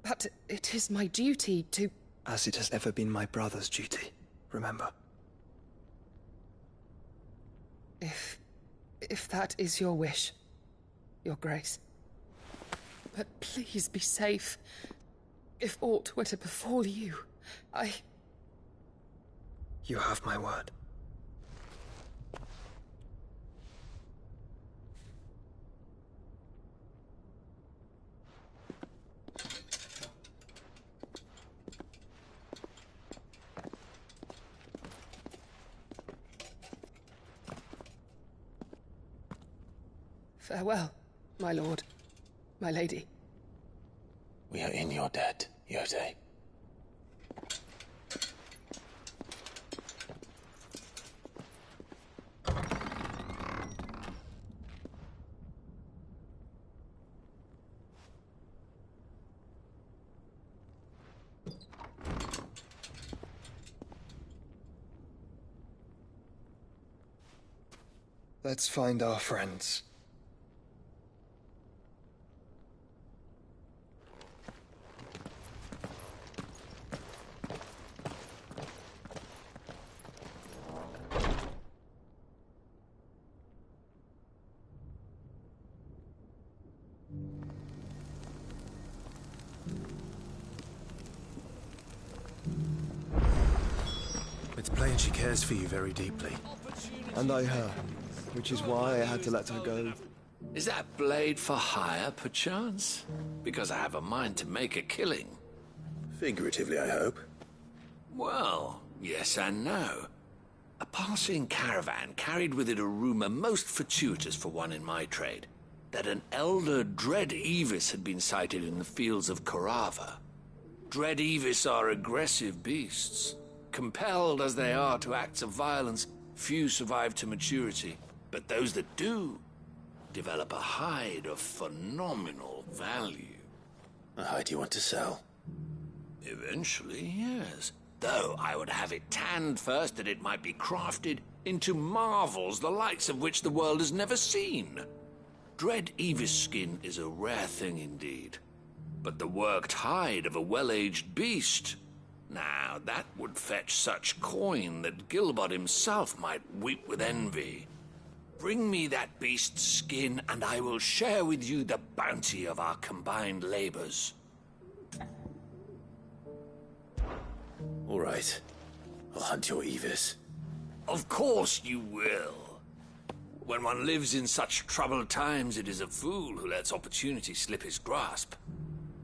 [SPEAKER 20] But it is my duty to...
[SPEAKER 19] As it has ever been my brother's duty, remember.
[SPEAKER 20] If that is your wish, Your Grace. But please be safe. If aught were to befall you,
[SPEAKER 19] You have my word.
[SPEAKER 20] Farewell, my lord, my lady.
[SPEAKER 3] We are in your debt, Yotei.
[SPEAKER 19] Let's find our friends.
[SPEAKER 3] It's plain she cares for you very deeply.
[SPEAKER 19] And I her, which is why I had to let her go.
[SPEAKER 5] Is that blade for hire, perchance? Because I have a mind to make a killing.
[SPEAKER 3] Figuratively, I hope.
[SPEAKER 5] Well, yes and no. A passing caravan carried with it a rumor most fortuitous for one in my trade, that an elder Dread Evis had been sighted in the fields of Korava. Dread Evis are aggressive beasts. Compelled as they are to acts of violence, few survive to maturity, but those that do develop a hide of phenomenal value.
[SPEAKER 3] A hide you want to sell?
[SPEAKER 5] Eventually, yes. Though I would have it tanned first that it might be crafted into marvels the likes of which the world has never seen. Dread Evis skin is a rare thing indeed. But the worked hide of a well-aged beast... Now, that would fetch such coin that Gilbert himself might weep with envy. Bring me that beast's skin, and I will share with you the bounty of our combined labors.
[SPEAKER 3] All right. I'll hunt your Evis.
[SPEAKER 5] Of course you will. When one lives in such troubled times, it is a fool who lets opportunity slip his grasp.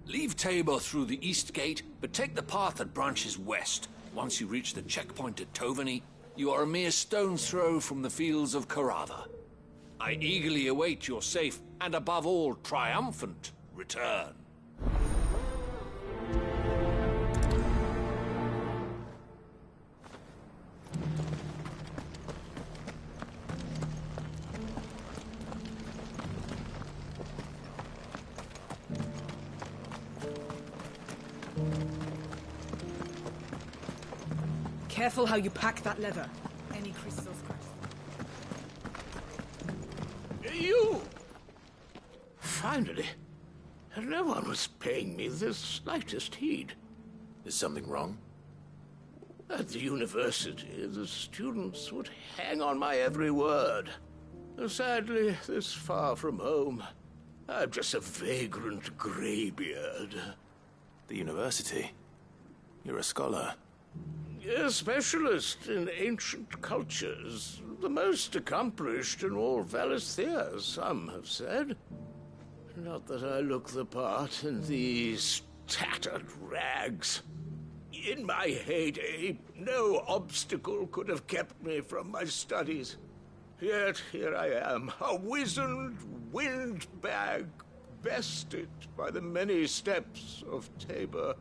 [SPEAKER 5] Leave Tabor through the east gate, but take the path that branches west. Once you reach the checkpoint at Tovani, you are a mere stone's throw from the fields of Korava. I eagerly await your safe, and above all, triumphant return.
[SPEAKER 9] Careful how you pack that leather. Any creases or scratches.
[SPEAKER 10] You! Finally. No one was paying me the slightest heed.
[SPEAKER 3] Is something wrong?
[SPEAKER 10] At the university, the students would hang on my every word. Sadly, this far from home, I'm just a vagrant greybeard.
[SPEAKER 3] The university? You're a scholar.
[SPEAKER 10] A specialist in ancient cultures. The most accomplished in all Valisthea, some have said. Not that I look the part in these tattered rags. In my heyday, no obstacle could have kept me from my studies. Yet here I am, a wizened windbag, bested by the many steps of Tabor.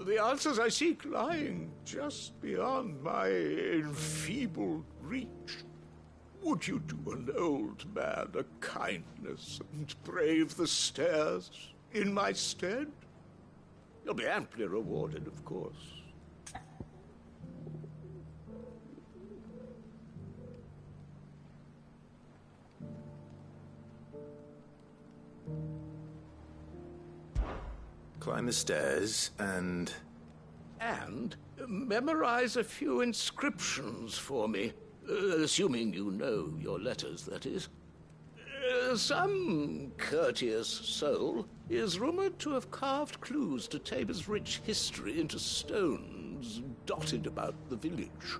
[SPEAKER 10] The answers I seek lying just beyond my enfeebled reach. Would you do an old man a kindness and brave the stairs in my stead? You'll be amply rewarded, of course.
[SPEAKER 3] Climb the stairs and
[SPEAKER 10] memorize a few inscriptions for me. Assuming you know your letters, that is. Some courteous soul is rumored to have carved clues to Tabor's rich history into stones dotted about the village.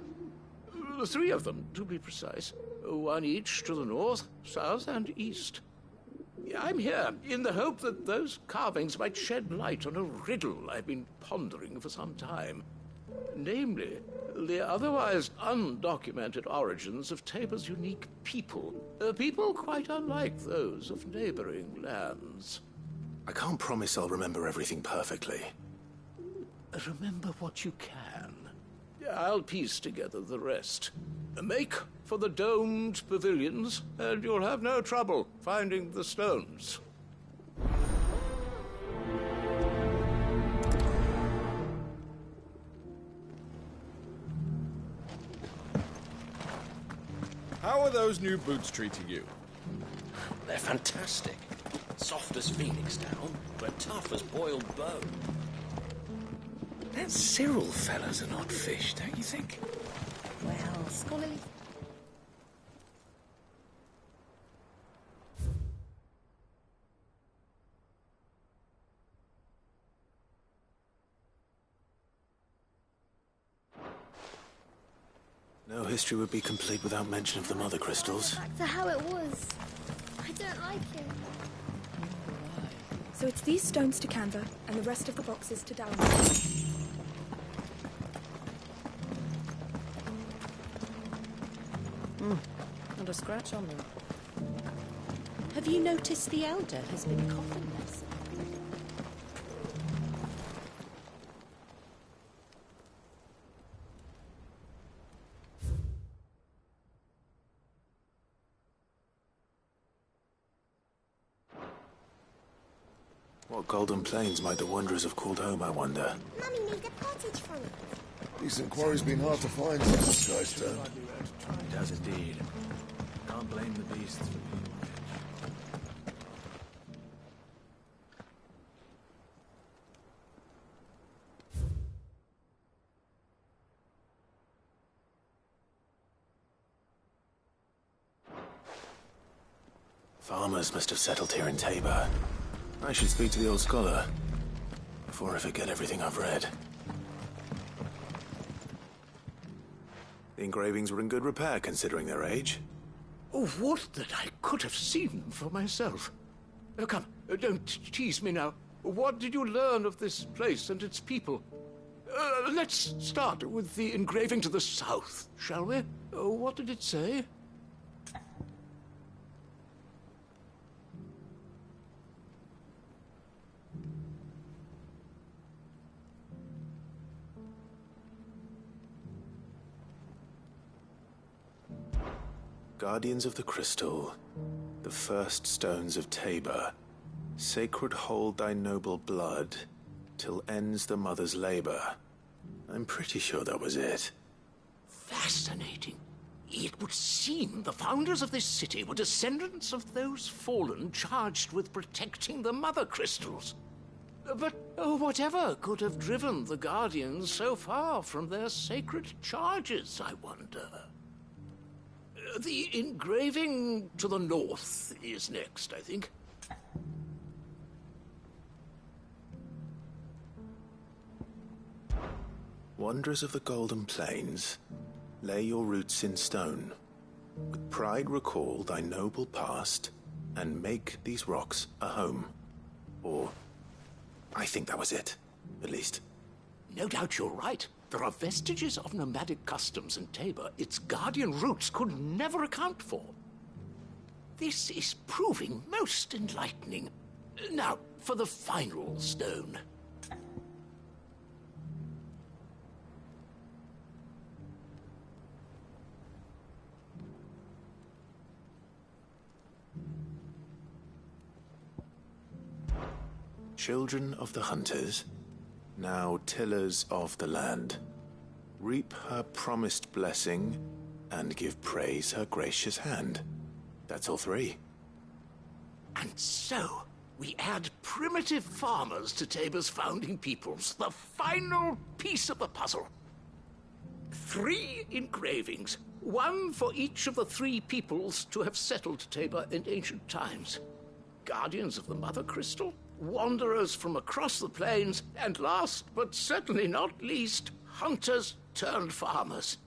[SPEAKER 10] 3 of them, to be precise. 1 each to the north, south, and east. I'm here in the hope that those carvings might shed light on a riddle I've been pondering for some time. Namely, the otherwise undocumented origins of Tabor's unique people. People quite unlike those of neighboring lands.
[SPEAKER 3] I can't promise I'll remember everything perfectly.
[SPEAKER 10] Remember what you can. I'll piece together the rest. Make for the domed pavilions, and you'll have no trouble finding the stones.
[SPEAKER 2] How are those new boots treating you?
[SPEAKER 7] They're fantastic. Soft as phoenix down, but tough as boiled bone. That Cyril fella's an odd fish, don't you think?
[SPEAKER 1] Well, scholarly.
[SPEAKER 3] No history would be complete without mention of the Mother Crystals.
[SPEAKER 11] Back to how it was. I don't like it.
[SPEAKER 12] So it's these stones to Canva, and the rest of the boxes to Dalaran.
[SPEAKER 21] Not a scratch on them. Have you noticed the Elder has been coffinless?
[SPEAKER 3] What golden plains might the Wanderers have called home, I wonder?
[SPEAKER 11] Mummy made a pottage from it.
[SPEAKER 25] Decent quarry's been hard to find since the Skystone.
[SPEAKER 3] It does indeed. Can't blame the beasts for being Farmers must have settled here in Tabor. I should speak to the old scholar before I forget everything I've read. The engravings were in good repair, considering their age.
[SPEAKER 10] Oh, would that I could have seen them for myself. Come, don't tease me now. What did you learn of this place and its people? Let's start with the engraving to the south, shall we? What did it say?
[SPEAKER 3] Guardians of the Crystal, the first stones of Tabor, sacred hold thy noble blood, till ends the mother's labor. I'm pretty sure that was it.
[SPEAKER 10] Fascinating. It would seem the founders of this city were descendants of those fallen charged with protecting the Mother Crystals. But whatever could have driven the Guardians so far from their sacred charges, I wonder? The engraving to the north is next, I think.
[SPEAKER 3] Wanderers of the Golden Plains, lay your roots in stone. With pride recall thy noble past, and make these rocks a home. Or, I think that was it, at least.
[SPEAKER 10] No doubt you're right. There are vestiges of nomadic customs in Tabor its guardian roots could never account for. This is proving most enlightening. Now, for the final stone.
[SPEAKER 3] Children of the hunters, now tillers of the land, reap her promised blessing and give praise her gracious hand. That's all three.
[SPEAKER 10] And so, we add primitive farmers to Tabor's founding peoples, the final piece of the puzzle. 3 engravings, one for each of the 3 peoples to have settled Tabor in ancient times. Guardians of the Mother Crystal, wanderers from across the plains, and last but certainly not least, hunters turned farmers.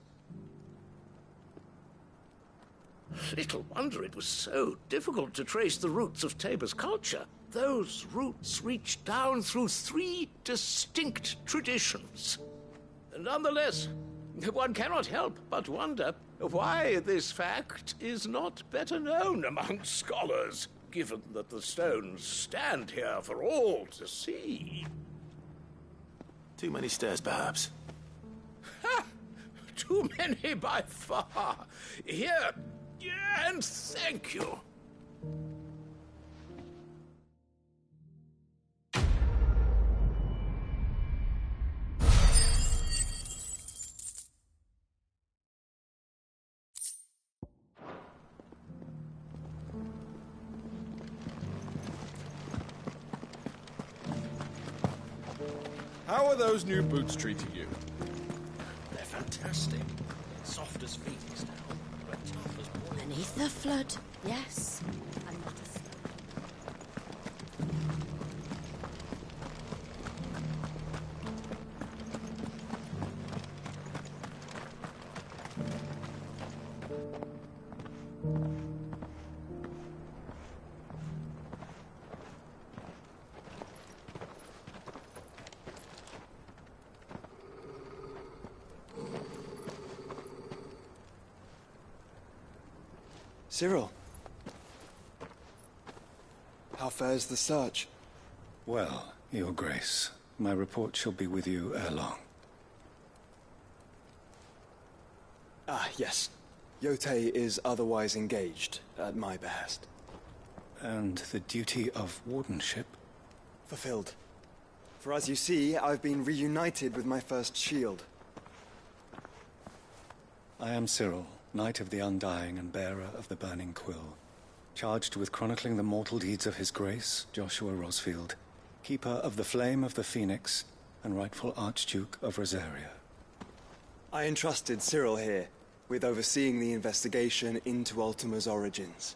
[SPEAKER 10] Little wonder it was so difficult to trace the roots of Tabor's culture. Those roots reach down through 3 distinct traditions. Nonetheless, one cannot help but wonder why this fact is not better known among scholars, given that the stones stand here for all to see.
[SPEAKER 3] Too many stairs, perhaps.
[SPEAKER 10] Ha! Too many by far. Here, and thank you.
[SPEAKER 23] How are those new boots treating you?
[SPEAKER 7] They're fantastic. Soft as phoenix down, but tough as wood.
[SPEAKER 21] Beneath the flood, yes. I'm not a stone.
[SPEAKER 19] Cyril. How fares the search?
[SPEAKER 8] Well, Your Grace, my report shall be with you ere long.
[SPEAKER 19] Ah, yes. Yotei is otherwise engaged, at my behest.
[SPEAKER 8] And the duty of wardenship?
[SPEAKER 19] Fulfilled. For as you see, I've been reunited with my first shield.
[SPEAKER 8] I am Cyril, Knight of the Undying and bearer of the Burning Quill, charged with chronicling the mortal deeds of His Grace, Joshua Rosfield, Keeper of the Flame of the Phoenix, and rightful Archduke of Rosaria.
[SPEAKER 19] I entrusted Cyril here with overseeing the investigation into Ultima's origins.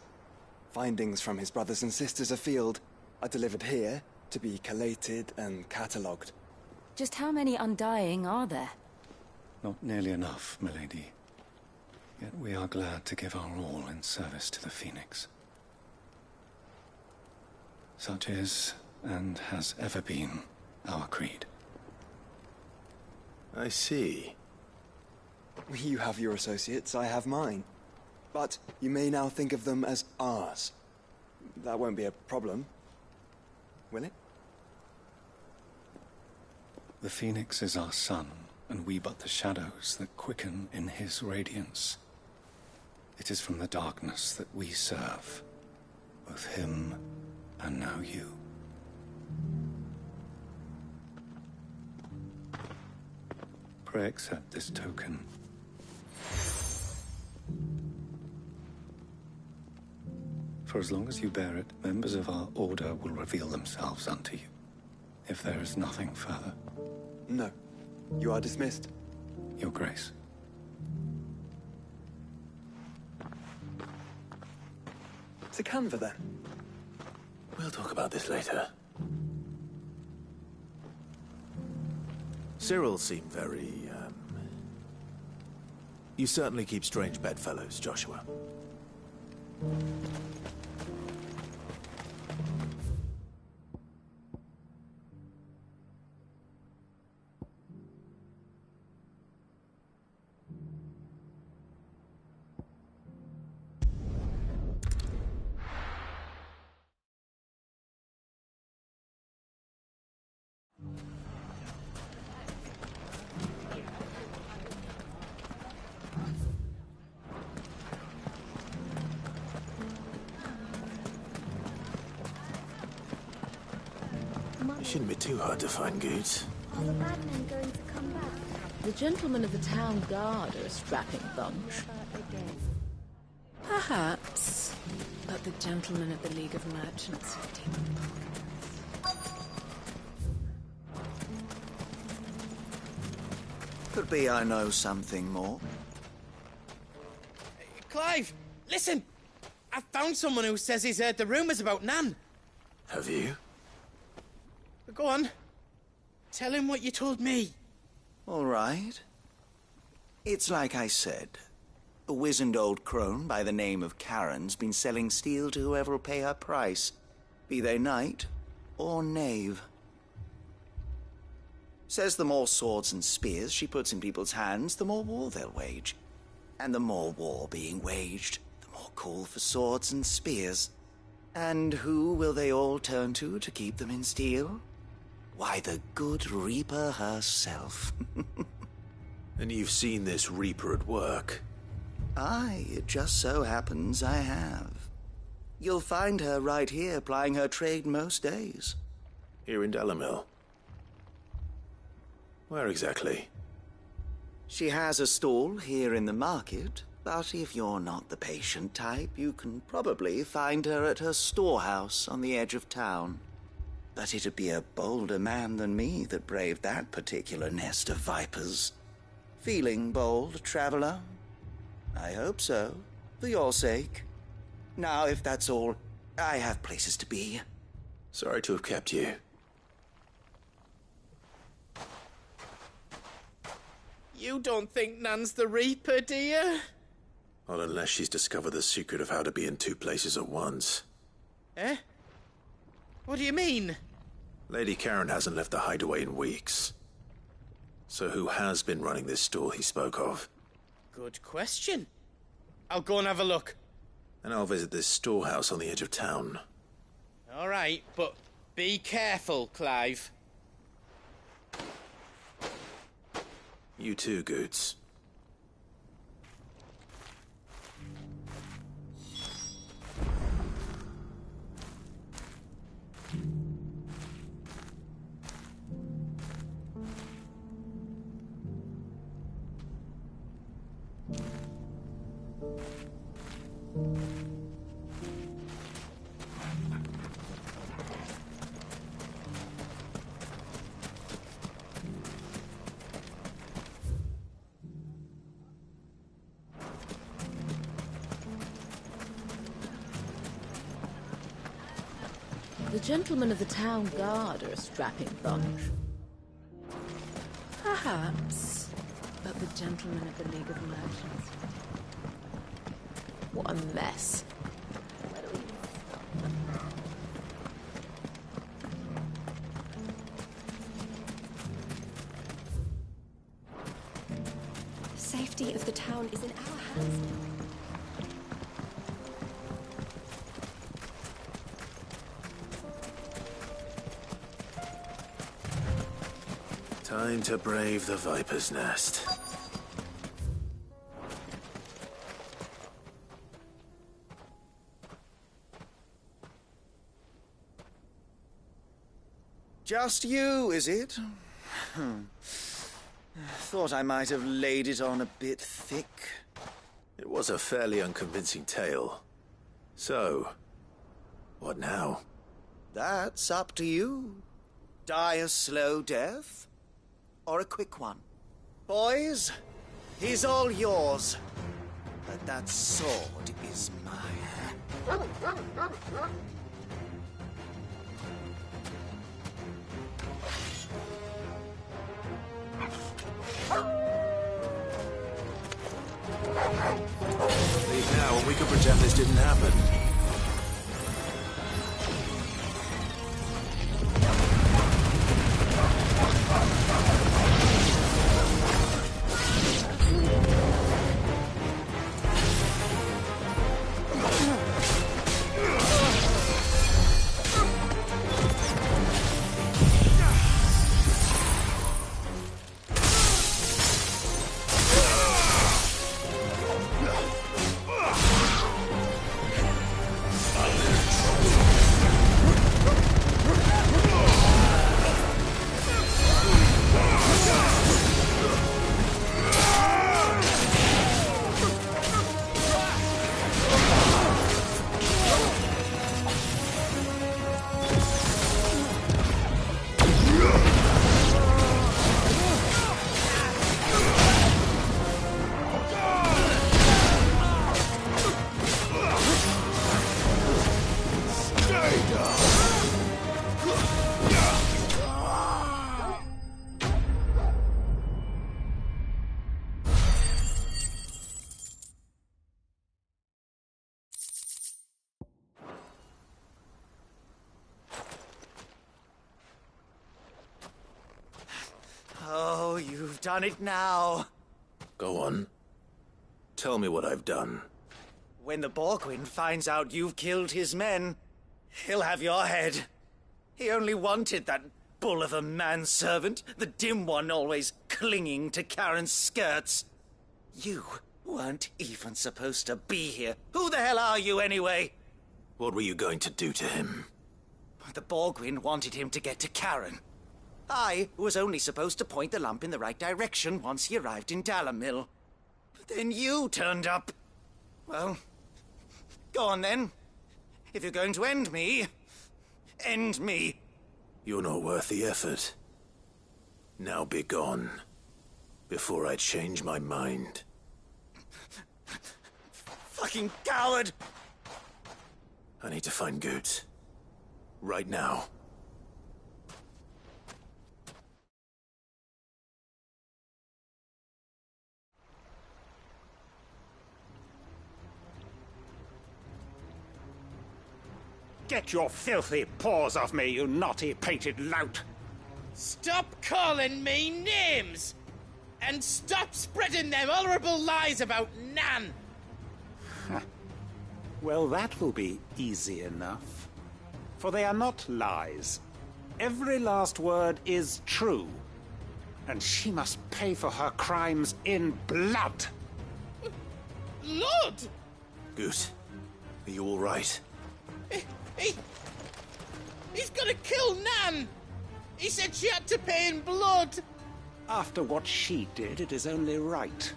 [SPEAKER 19] Findings from his brothers and sisters afield are delivered here to be collated and catalogued.
[SPEAKER 21] Just how many Undying are there?
[SPEAKER 8] Not nearly enough, milady. Yet we are glad to give our all in service to the Phoenix. Such is, and has ever been, our creed.
[SPEAKER 3] I see.
[SPEAKER 19] You have your associates, I have mine. But you may now think of them as ours. That won't be a problem, will it?
[SPEAKER 8] The Phoenix is our sun, and we but the shadows that quicken in his radiance. It is from the darkness that we serve, both him and now you. Pray accept this token. For as long as you bear it, members of our order will reveal themselves unto you. If there is nothing further.
[SPEAKER 19] No. You are dismissed.
[SPEAKER 8] Your Grace.
[SPEAKER 19] To Canva, then.
[SPEAKER 3] We'll talk about this later. Cyril seemed very, You certainly keep strange bedfellows, Joshua. It shouldn't be too hard to find, Goots.
[SPEAKER 11] Are the bad men going to come back?
[SPEAKER 13] The gentlemen of the town guard are a strapping bunch. Perhaps. But the gentlemen of the League of Merchants have deeper pockets.
[SPEAKER 14] Could be I know something more.
[SPEAKER 15] Clive, listen! I found someone who says he's heard the rumours about Nan.
[SPEAKER 3] Have you?
[SPEAKER 15] Go on. Tell him what you told me.
[SPEAKER 14] All right. It's like I said. A wizened old crone by the name of Karen's been selling steel to whoever will pay her price, be they knight or knave. Says the more swords and spears she puts in people's hands, the more war they'll wage. And the more war being waged, the more call for swords and spears. And who will they all turn to keep them in steel? Why, the good Reaper herself.
[SPEAKER 3] And you've seen this Reaper at work?
[SPEAKER 14] Aye, it just so happens I have. You'll find her right here plying her trade most days.
[SPEAKER 3] Here in Delamil? Where exactly?
[SPEAKER 14] She has a stall here in the market, but if you're not the patient type, you can probably find her at her storehouse on the edge of town. But it'd be a bolder man than me that braved that particular nest of vipers. Feeling bold, traveler? I hope so, for your sake. Now, if that's all, I have places to be.
[SPEAKER 3] Sorry to have kept you.
[SPEAKER 15] You don't think Nan's the Reaper, do you?
[SPEAKER 3] Not unless she's discovered the secret of how to be in two places at once.
[SPEAKER 15] Eh? What do you mean?
[SPEAKER 3] Lady Karen hasn't left the hideaway in weeks. So who has been running this stall he spoke of?
[SPEAKER 15] Good question. I'll go and have a look.
[SPEAKER 3] And I'll visit this storehouse on the edge of town.
[SPEAKER 15] All right, but be careful, Clive.
[SPEAKER 3] You too, Goots.
[SPEAKER 13] The gentlemen of the town guard are a strapping bunch. Perhaps. But the gentlemen of the League of Merchants... What a mess.
[SPEAKER 12] The safety of the town is in our hands now.
[SPEAKER 3] Time to brave the Viper's Nest.
[SPEAKER 14] Just you, is it? Thought I might have laid it on a bit thick.
[SPEAKER 3] It was a fairly unconvincing tale. So, what now?
[SPEAKER 14] That's up to you. Die a slow death, or a quick one. Boys, he's all yours. But that sword is mine.
[SPEAKER 3] Leave now, and we could pretend this didn't happen.
[SPEAKER 14] You've done it now.
[SPEAKER 3] Go on. Tell me what I've done.
[SPEAKER 14] When the Borgwyn finds out you've killed his men, he'll have your head. He only wanted that bull of a manservant, the dim one always clinging to Karen's skirts. You weren't even supposed to be here. Who the hell are you, anyway?
[SPEAKER 3] What were you going to do to him?
[SPEAKER 14] The Borgwyn wanted him to get to Karen. I was only supposed to point the lamp in the right direction once he arrived in Dalamil. But then you turned up. Well, go on then. If you're going to end me, end me.
[SPEAKER 3] You're not worth the effort. Now be gone, before I change my mind.
[SPEAKER 14] Fucking coward!
[SPEAKER 3] I need to find Goetz. Right now.
[SPEAKER 2] Get your filthy paws off me, you naughty-pated lout!
[SPEAKER 15] Stop calling me names! And stop spreading them horrible lies about Nan!
[SPEAKER 2] Well, that will be easy enough. For they are not lies. Every last word is true. And she must pay for her crimes in blood.
[SPEAKER 15] Lord!
[SPEAKER 3] Goetz, are you all right?
[SPEAKER 15] He's gonna kill Nan! He said she had to pay in blood!
[SPEAKER 2] After what she did, it is only right.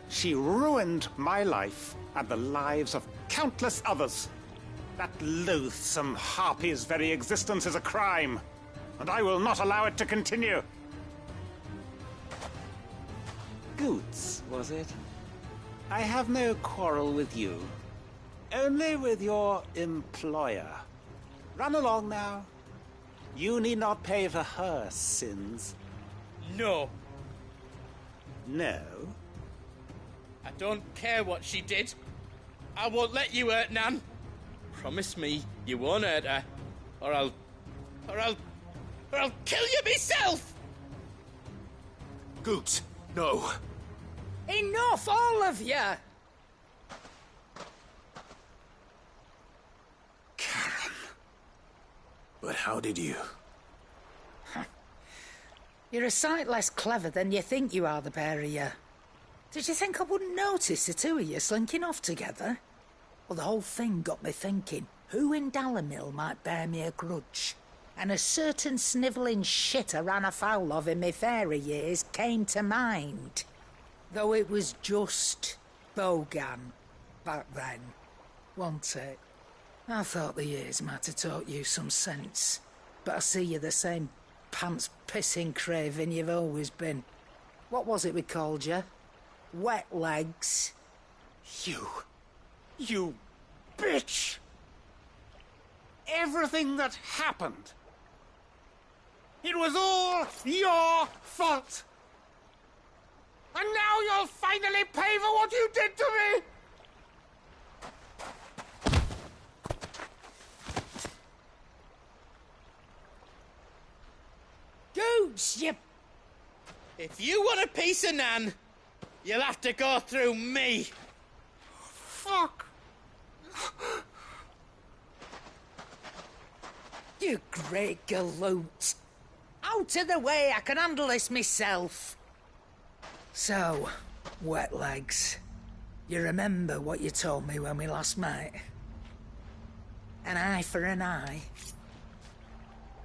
[SPEAKER 2] She ruined my life and the lives of countless others. That loathsome harpy's very existence is a crime, and I will not allow it to continue. Goetz, was it? I have no quarrel with you. Only with your employer. Run along now. You need not pay for her sins.
[SPEAKER 15] No.
[SPEAKER 2] No?
[SPEAKER 15] I don't care what she did. I won't let you hurt Nan. Promise me you won't hurt her, or I'll kill you myself!
[SPEAKER 3] Goetz, no.
[SPEAKER 16] Enough, all of you!
[SPEAKER 3] But how did you?
[SPEAKER 16] You're a sight less clever than you think you are, the pair of you. Did you think I wouldn't notice the two of you slinking off together? Well, the whole thing got me thinking, who in Dalamil might bear me a grudge? And a certain snivelling shit I ran afoul of in my fairy years came to mind. Though it was just Bogan back then, wasn't it? I thought the years might have taught you some sense, but I see you're the same pants-pissing craven you've always been. What was it we called you? Wet legs?
[SPEAKER 2] You bitch! Everything that happened, it was all your fault! And now you'll finally pay for what you did to me!
[SPEAKER 16] Goetz, you...
[SPEAKER 15] If you want a piece of Nan, you'll have to go through me.
[SPEAKER 2] Fuck!
[SPEAKER 16] You great galoot. Out of the way, I can handle this myself. So, wet legs, you remember what you told me when we last met? An eye for an eye.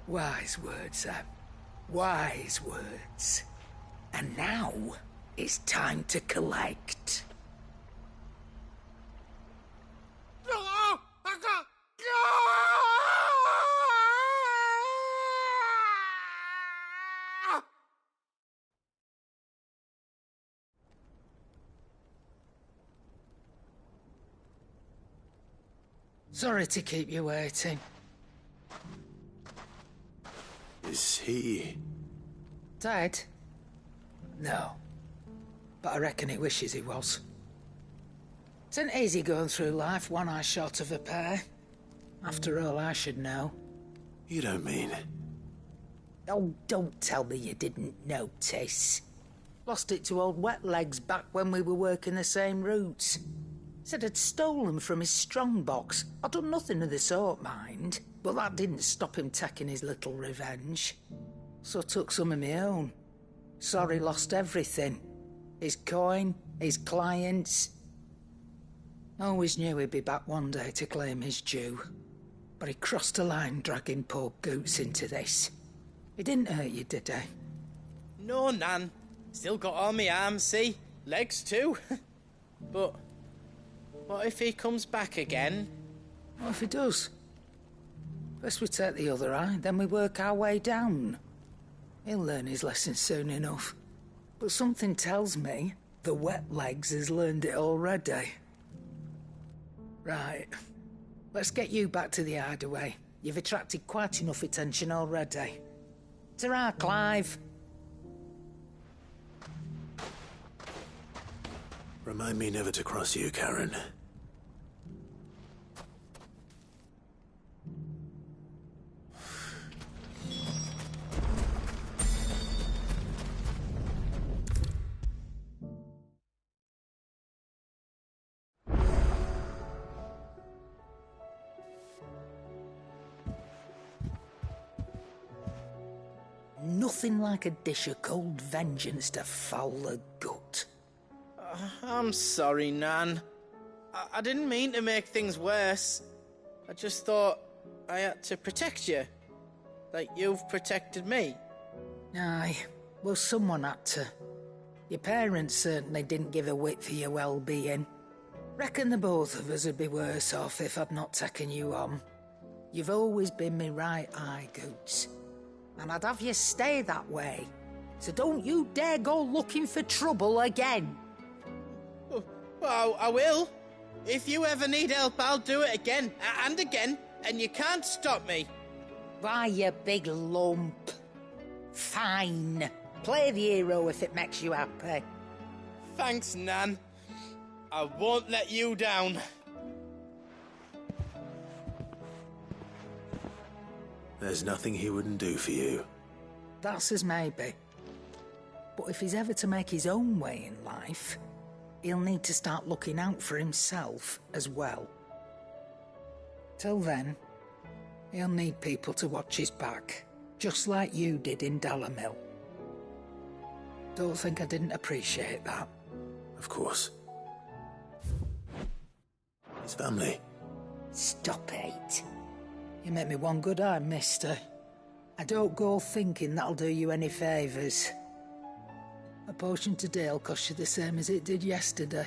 [SPEAKER 16] Wise words, wise words. And now, it's time to collect. Sorry to keep you waiting.
[SPEAKER 3] Is he...
[SPEAKER 16] dead? No. But I reckon he wishes he was. It isn't easy going through life one eye short of a pair. After all, I should know.
[SPEAKER 3] You don't mean...
[SPEAKER 16] Oh, don't tell me you didn't notice. Lost it to old Wet Legs back when we were working the same routes. Said I'd stolen from his strongbox. I'd done nothing of the sort, mind, but that didn't stop him taking his little revenge. So I took some of my own. Sorry, lost everything. His coin, his clients. Always knew he'd be back one day to claim his due. But he crossed a line dragging poor Goots into this. He didn't hurt you, did he?
[SPEAKER 15] No, Nan. Still got all my arms, see? Legs too. But what if he comes back again?
[SPEAKER 16] What if he does? First we take the other eye, then we work our way down. He'll learn his lesson soon enough. But something tells me the Wet Legs has learned it already. Right. Let's get you back to the hideaway. You've attracted quite enough attention already. Ta-ra, Clive.
[SPEAKER 3] Remind me never to cross you, Karen.
[SPEAKER 16] Nothing like a dish of cold vengeance to foul the gut.
[SPEAKER 15] I'm sorry, Nan. I didn't mean to make things worse. I just thought I had to protect you. Like you've protected me.
[SPEAKER 16] Aye, well, someone had to. Your parents certainly didn't give a whit for your well-being. Reckon the both of us would be worse off if I'd not taken you on. You've always been me right eye, Goots. And I'd have you stay that way. So don't you dare go looking for trouble again.
[SPEAKER 15] Well, I will. If you ever need help, I'll do it again and again, and you can't stop me.
[SPEAKER 16] Why, you big lump. Fine. Play the hero if it makes you happy.
[SPEAKER 15] Thanks, Nan. I won't let you down.
[SPEAKER 3] There's nothing he wouldn't do for you.
[SPEAKER 16] That's as maybe. But if he's ever to make his own way in life, he'll need to start looking out for himself as well. Till then, he'll need people to watch his back, just like you did in Dalamil. Don't think I didn't appreciate that.
[SPEAKER 3] Of course. His family.
[SPEAKER 16] Stop it. You make me one good eye, mister. I don't go thinking that'll do you any favours. A potion today'll cost you the same as it did yesterday.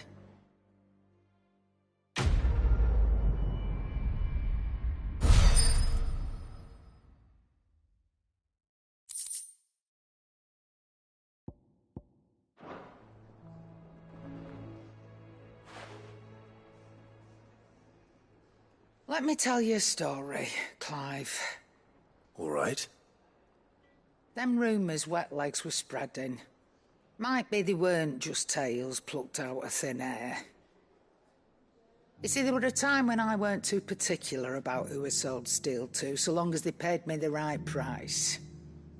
[SPEAKER 16] Let me tell you a story, Clive.
[SPEAKER 3] All right.
[SPEAKER 16] Them rumours Wet Legs were spreading. Might be they weren't just tales plucked out of thin air. You see, there were a time when I weren't too particular about who I sold steel to, so long as they paid me the right price.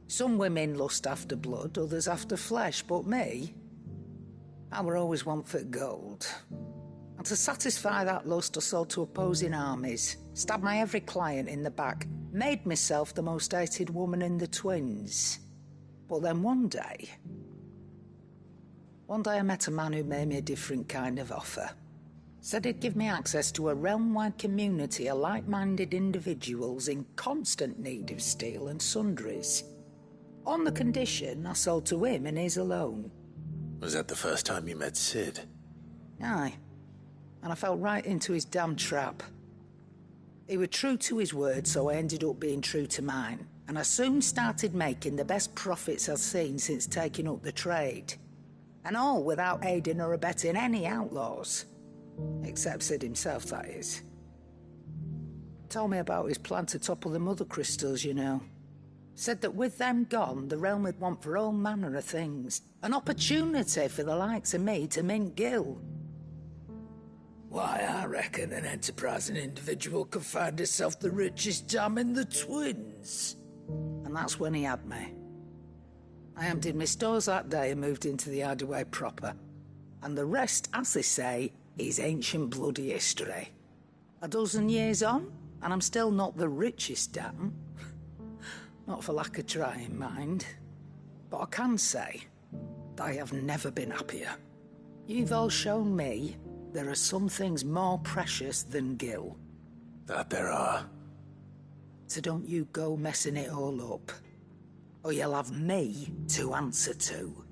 [SPEAKER 16] Some women lust after blood, others after flesh, but me, I were always one for gold. And to satisfy that lust, I sold to opposing armies, stabbed my every client in the back, made myself the most hated woman in the Twins. But then one day I met a man who made me a different kind of offer. Said he'd give me access to a realm-wide community of like-minded individuals in constant need of steel and sundries. On the condition I sold to him and his alone.
[SPEAKER 3] Was that the first time you met Sid?
[SPEAKER 16] Aye. And I fell right into his damn trap. He was true to his word, so I ended up being true to mine. And I soon started making the best profits I've seen since taking up the trade. And all without aiding or abetting any outlaws. Except Sid himself, that is. Told me about his plan to topple the mother crystals, you know. Said that with them gone, the realm would want for all manner of things. An opportunity for the likes of me to mint gil. Why, I reckon an enterprising individual could find himself the richest dam in the Twins. And that's when he had me. I emptied my stores that day and moved into the Hideaway proper. And the rest, as they say, is ancient bloody history. A dozen years on, and I'm still not the richest damn. Not for lack of trying, mind. But I can say that I have never been happier. You've all shown me there are some things more precious than Gil.
[SPEAKER 3] That there are.
[SPEAKER 16] So don't you go messing it all up, or you'll have me to answer to.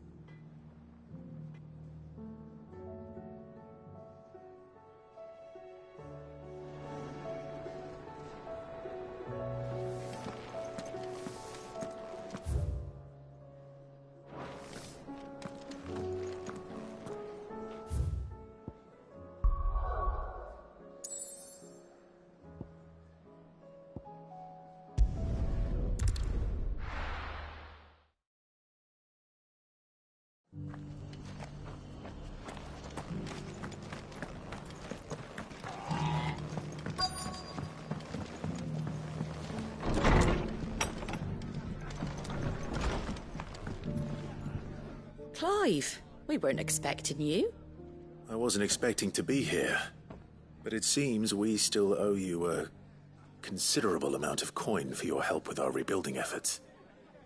[SPEAKER 21] Clive, we weren't expecting you.
[SPEAKER 3] I wasn't expecting to be here, but it seems we still owe you a considerable amount of coin for your help with our rebuilding efforts.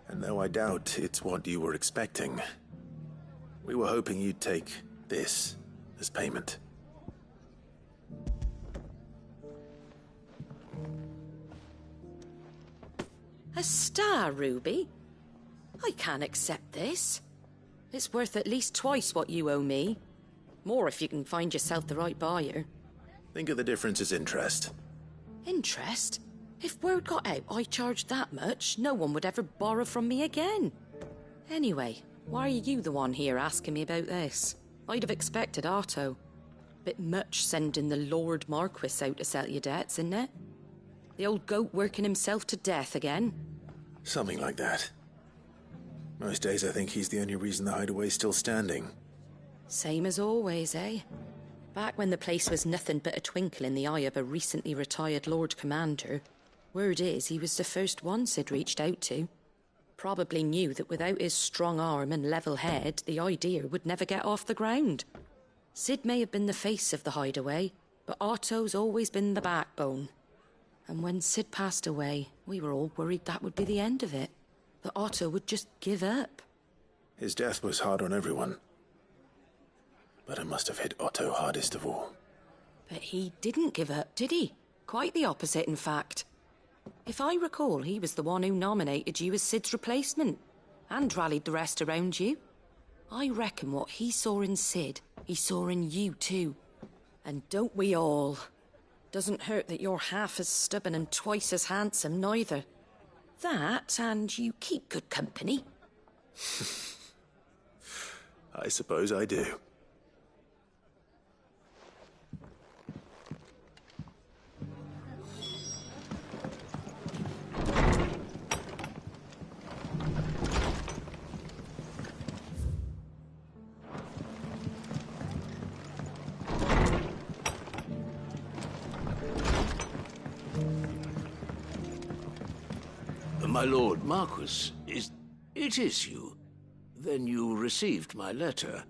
[SPEAKER 3] And though I doubt it's what you were expecting, we were hoping you'd take this as payment.
[SPEAKER 21] A star ruby? I can't accept this. It's worth at least twice what you owe me. More if you can find yourself the right buyer.
[SPEAKER 3] Think of the difference as interest.
[SPEAKER 21] Interest? If word got out I charged that much, no one would ever borrow from me again. Anyway, why are you the one here asking me about this? I'd have expected Otto. Bit much sending the Lord Marquis out to settle your debts, isn't it? The old goat working himself to death again?
[SPEAKER 3] Something like that. Most days I think he's the only reason the Hideaway's still standing.
[SPEAKER 21] Same as always, eh? Back when the place was nothing but a twinkle in the eye of a recently retired Lord Commander, word is he was the first one Sid reached out to. Probably knew that without his strong arm and level head, the idea would never get off the ground. Sid may have been the face of the Hideaway, but Otto's always been the backbone. And when Sid passed away, we were all worried that would be the end of it. That Otto would just give up.
[SPEAKER 3] His death was hard on everyone. But it must have hit Otto hardest of all.
[SPEAKER 21] But he didn't give up, did he? Quite the opposite, in fact. If I recall, he was the one who nominated you as Sid's replacement, and rallied the rest around you. I reckon what he saw in Sid, he saw in you too. And don't we all? Doesn't hurt that you're half as stubborn and twice as handsome, neither. That, and you keep good company.
[SPEAKER 3] I suppose I do.
[SPEAKER 10] My Lord Marquis, it is you? Then you received my letter.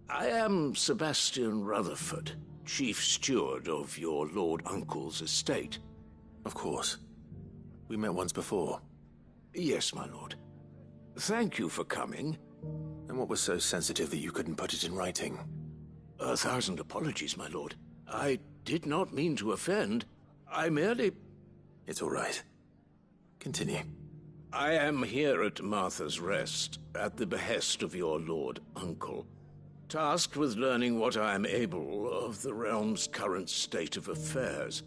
[SPEAKER 10] I am Sebastian Rutherford, Chief Steward of your Lord Uncle's estate.
[SPEAKER 3] Of course. We met once before.
[SPEAKER 10] Yes, my lord. Thank you for coming.
[SPEAKER 3] And what was so sensitive that you couldn't put it in writing?
[SPEAKER 10] 1,000 apologies, my lord. I did not mean to offend. I merely...
[SPEAKER 3] It's all right. Continue.
[SPEAKER 10] I am here at Martha's Rest, at the behest of your Lord Uncle, tasked with learning what I am able of the realm's current state of affairs.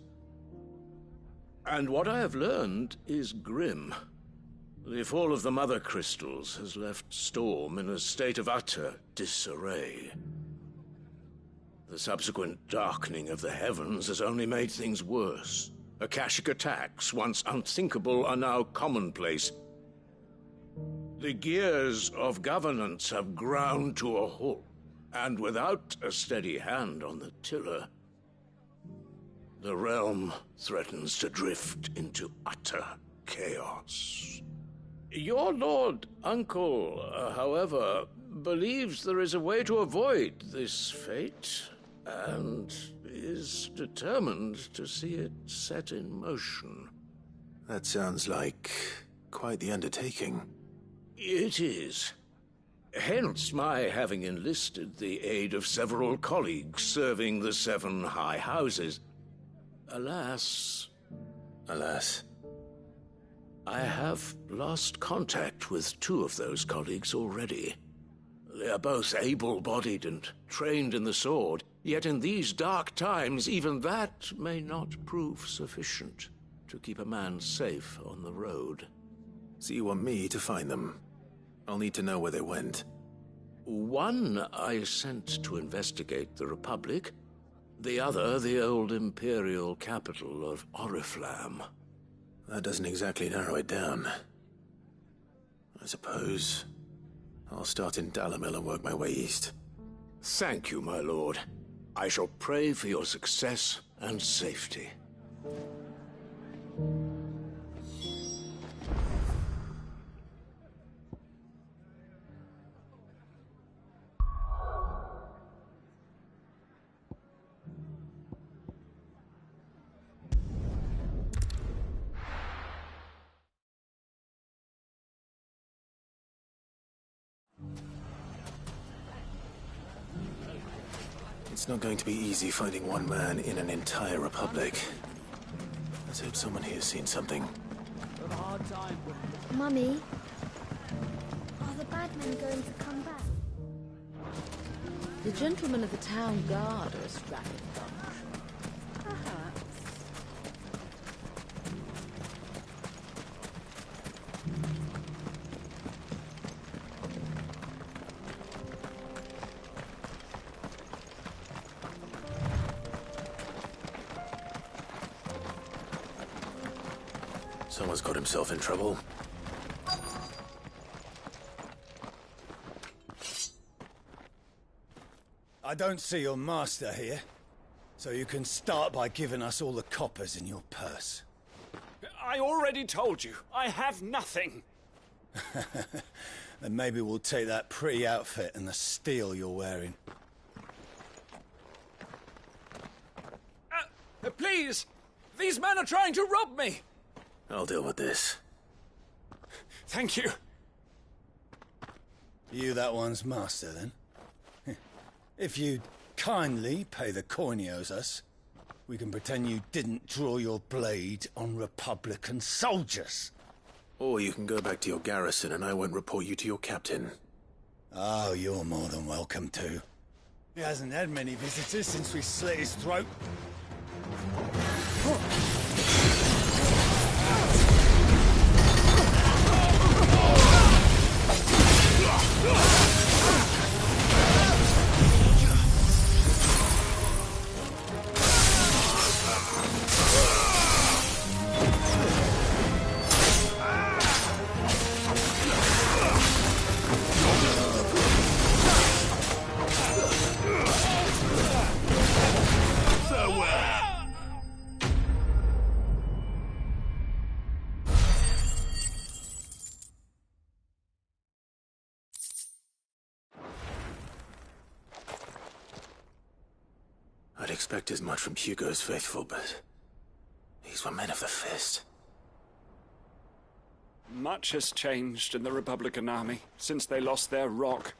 [SPEAKER 10] And what I have learned is grim. The fall of the Mother Crystals has left Storm in a state of utter disarray. The subsequent darkening of the heavens has only made things worse. Akashic attacks, once unthinkable, are now commonplace. The gears of governance have ground to a halt, and without a steady hand on the tiller, the realm threatens to drift into utter chaos. Your Lord Uncle, however, believes there is a way to avoid this fate, and is determined to see it set in motion.
[SPEAKER 3] That sounds like quite the undertaking.
[SPEAKER 10] It is. Hence my having enlisted the aid of several colleagues serving the 7 high houses. Alas, I have lost contact with 2 of those colleagues already. They are both able-bodied and trained in the sword, yet in these dark times even that may not prove sufficient to keep a man safe on the road.
[SPEAKER 3] So you want me to find them? I'll need to know where they went.
[SPEAKER 10] One I sent to investigate the Republic, the other the old Imperial capital of Oriflamme.
[SPEAKER 3] That doesn't exactly narrow it down. I suppose I'll start in Dalimil and work my way east.
[SPEAKER 10] Thank you, my lord. I shall pray for your success and safety.
[SPEAKER 3] It's not going to be easy finding one man in an entire republic. Let's hope someone here's seen something.
[SPEAKER 11] Mummy, are the bad men going to come back?
[SPEAKER 21] The gentlemen of the town guard are a strapping bunch.
[SPEAKER 11] Perhaps.
[SPEAKER 3] Someone's got himself in trouble.
[SPEAKER 8] I don't see your master here, so you can start by giving us all the coppers in your purse.
[SPEAKER 4] I already told you, I have nothing.
[SPEAKER 8] Then maybe we'll take that pretty outfit and the steel you're wearing.
[SPEAKER 4] Please! These men are trying to rob me!
[SPEAKER 3] I'll deal with this.
[SPEAKER 4] Thank you.
[SPEAKER 8] You that one's master, then? If you'd kindly pay the coin he owes us, we can pretend you didn't draw your blade on Republican soldiers.
[SPEAKER 3] Or you can go back to your garrison and I won't report you to your captain.
[SPEAKER 8] Oh, you're more than welcome to. He hasn't had many visitors since we slit his throat.
[SPEAKER 3] I'd expect as much from Hugo's faithful, but these were men of the fist.
[SPEAKER 4] Much has changed in the Republican army since they lost their rock.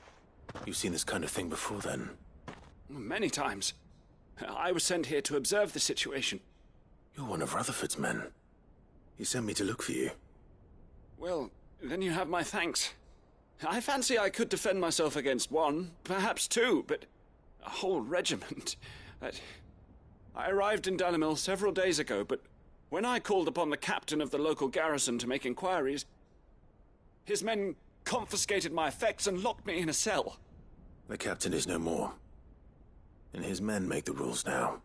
[SPEAKER 3] You've seen this kind of thing before, then?
[SPEAKER 4] Many times. I was sent here to observe the situation.
[SPEAKER 3] You're one of Rutherford's men. He sent me to look for you.
[SPEAKER 4] Well, then you have my thanks. I fancy I could defend myself against one, perhaps 2, but a whole regiment... I arrived in Dalimil several days ago, but when I called upon the captain of the local garrison to make inquiries, his men confiscated my effects and locked me in a cell.
[SPEAKER 3] The captain is no more, and his men make the rules now.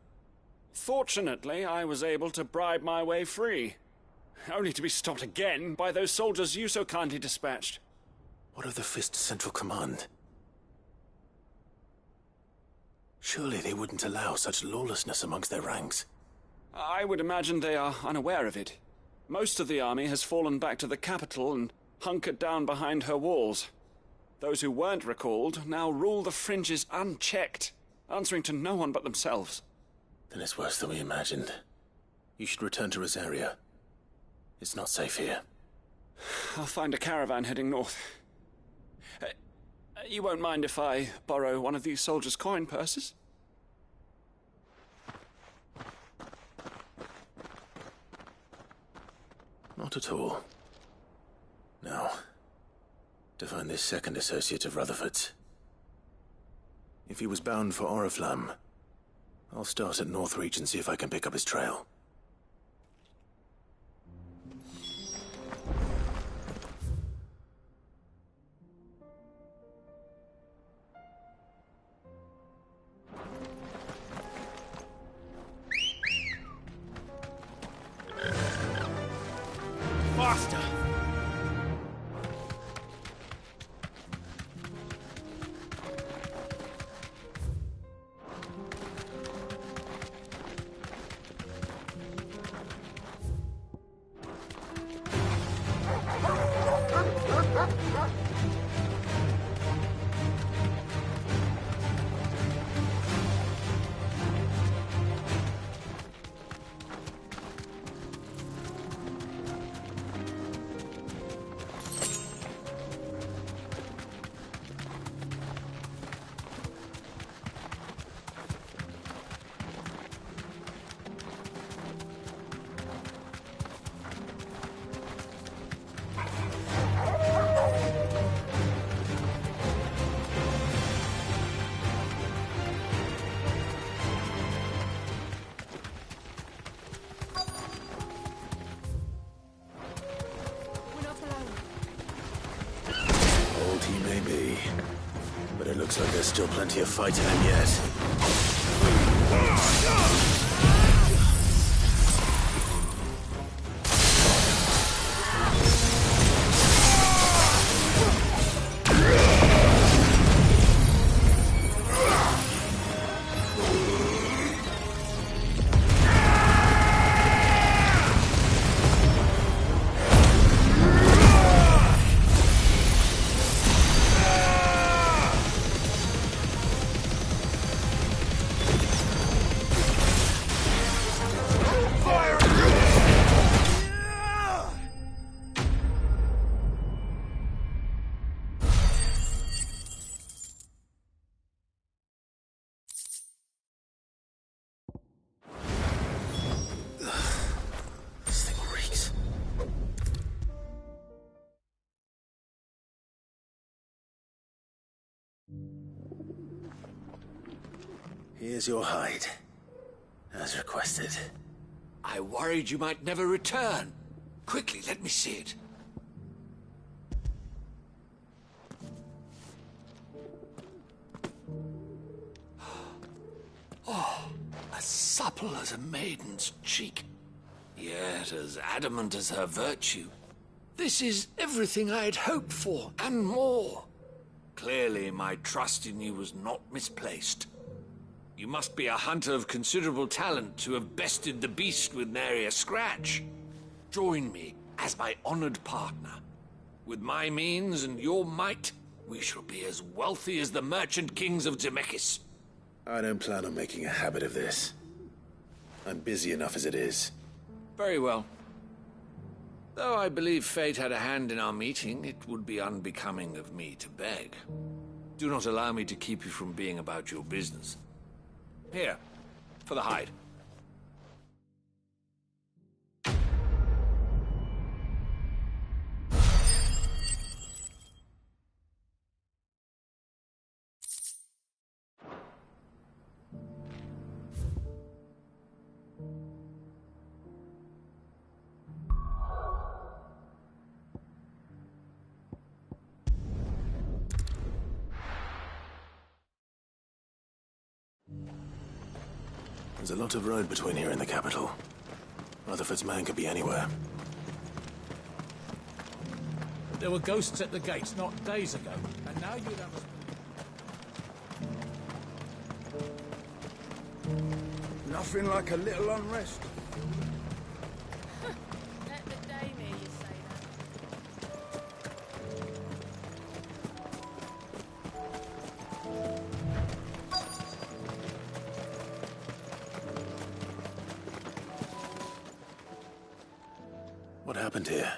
[SPEAKER 4] Fortunately, I was able to bribe my way free, only to be stopped again by those soldiers you so kindly dispatched.
[SPEAKER 3] What of the Fist's central command? Surely they wouldn't allow such lawlessness amongst their ranks.
[SPEAKER 4] I would imagine they are unaware of it. Most of the army has fallen back to the capital, and hunkered down behind her walls. Those who weren't recalled now rule the fringes unchecked, answering to no one but themselves.
[SPEAKER 3] Then it's worse than we imagined. You should return to Rosaria. It's not safe here.
[SPEAKER 4] I'll find a caravan heading north. You won't mind if I borrow one of these soldiers' coin purses?
[SPEAKER 3] Not at all. Now, to find this second associate of Rutherford's. If he was bound for Oriflamme, I'll start at Northreach and see if I can pick up his trail.
[SPEAKER 2] Faster!
[SPEAKER 3] Looks like there's still plenty of fight in him yet. Here's your hide, as requested.
[SPEAKER 5] I worried you might never return. Quickly, let me see it. Oh, as supple as a maiden's cheek, yet as adamant as her virtue. This is everything I had hoped for, and more. Clearly, my trust in you was not misplaced. You must be a hunter of considerable talent to have bested the beast with nary a scratch. Join me as my honored partner. With my means and your might, we shall be as wealthy as the merchant kings of Zemeckis.
[SPEAKER 3] I don't plan on making a habit of this. I'm busy enough as it is.
[SPEAKER 5] Very well. Though I believe fate had a hand in our meeting, it would be unbecoming of me to beg. Do not allow me to keep you from being about your business. Here, for the hide.
[SPEAKER 3] There's a lot of road between here and the capital. Rutherford's man could be anywhere.
[SPEAKER 6] There were ghosts at the gates not days ago, and now you'd have us...
[SPEAKER 17] Nothing like a little unrest.
[SPEAKER 9] Let the dame hear you say that.
[SPEAKER 3] What happened here?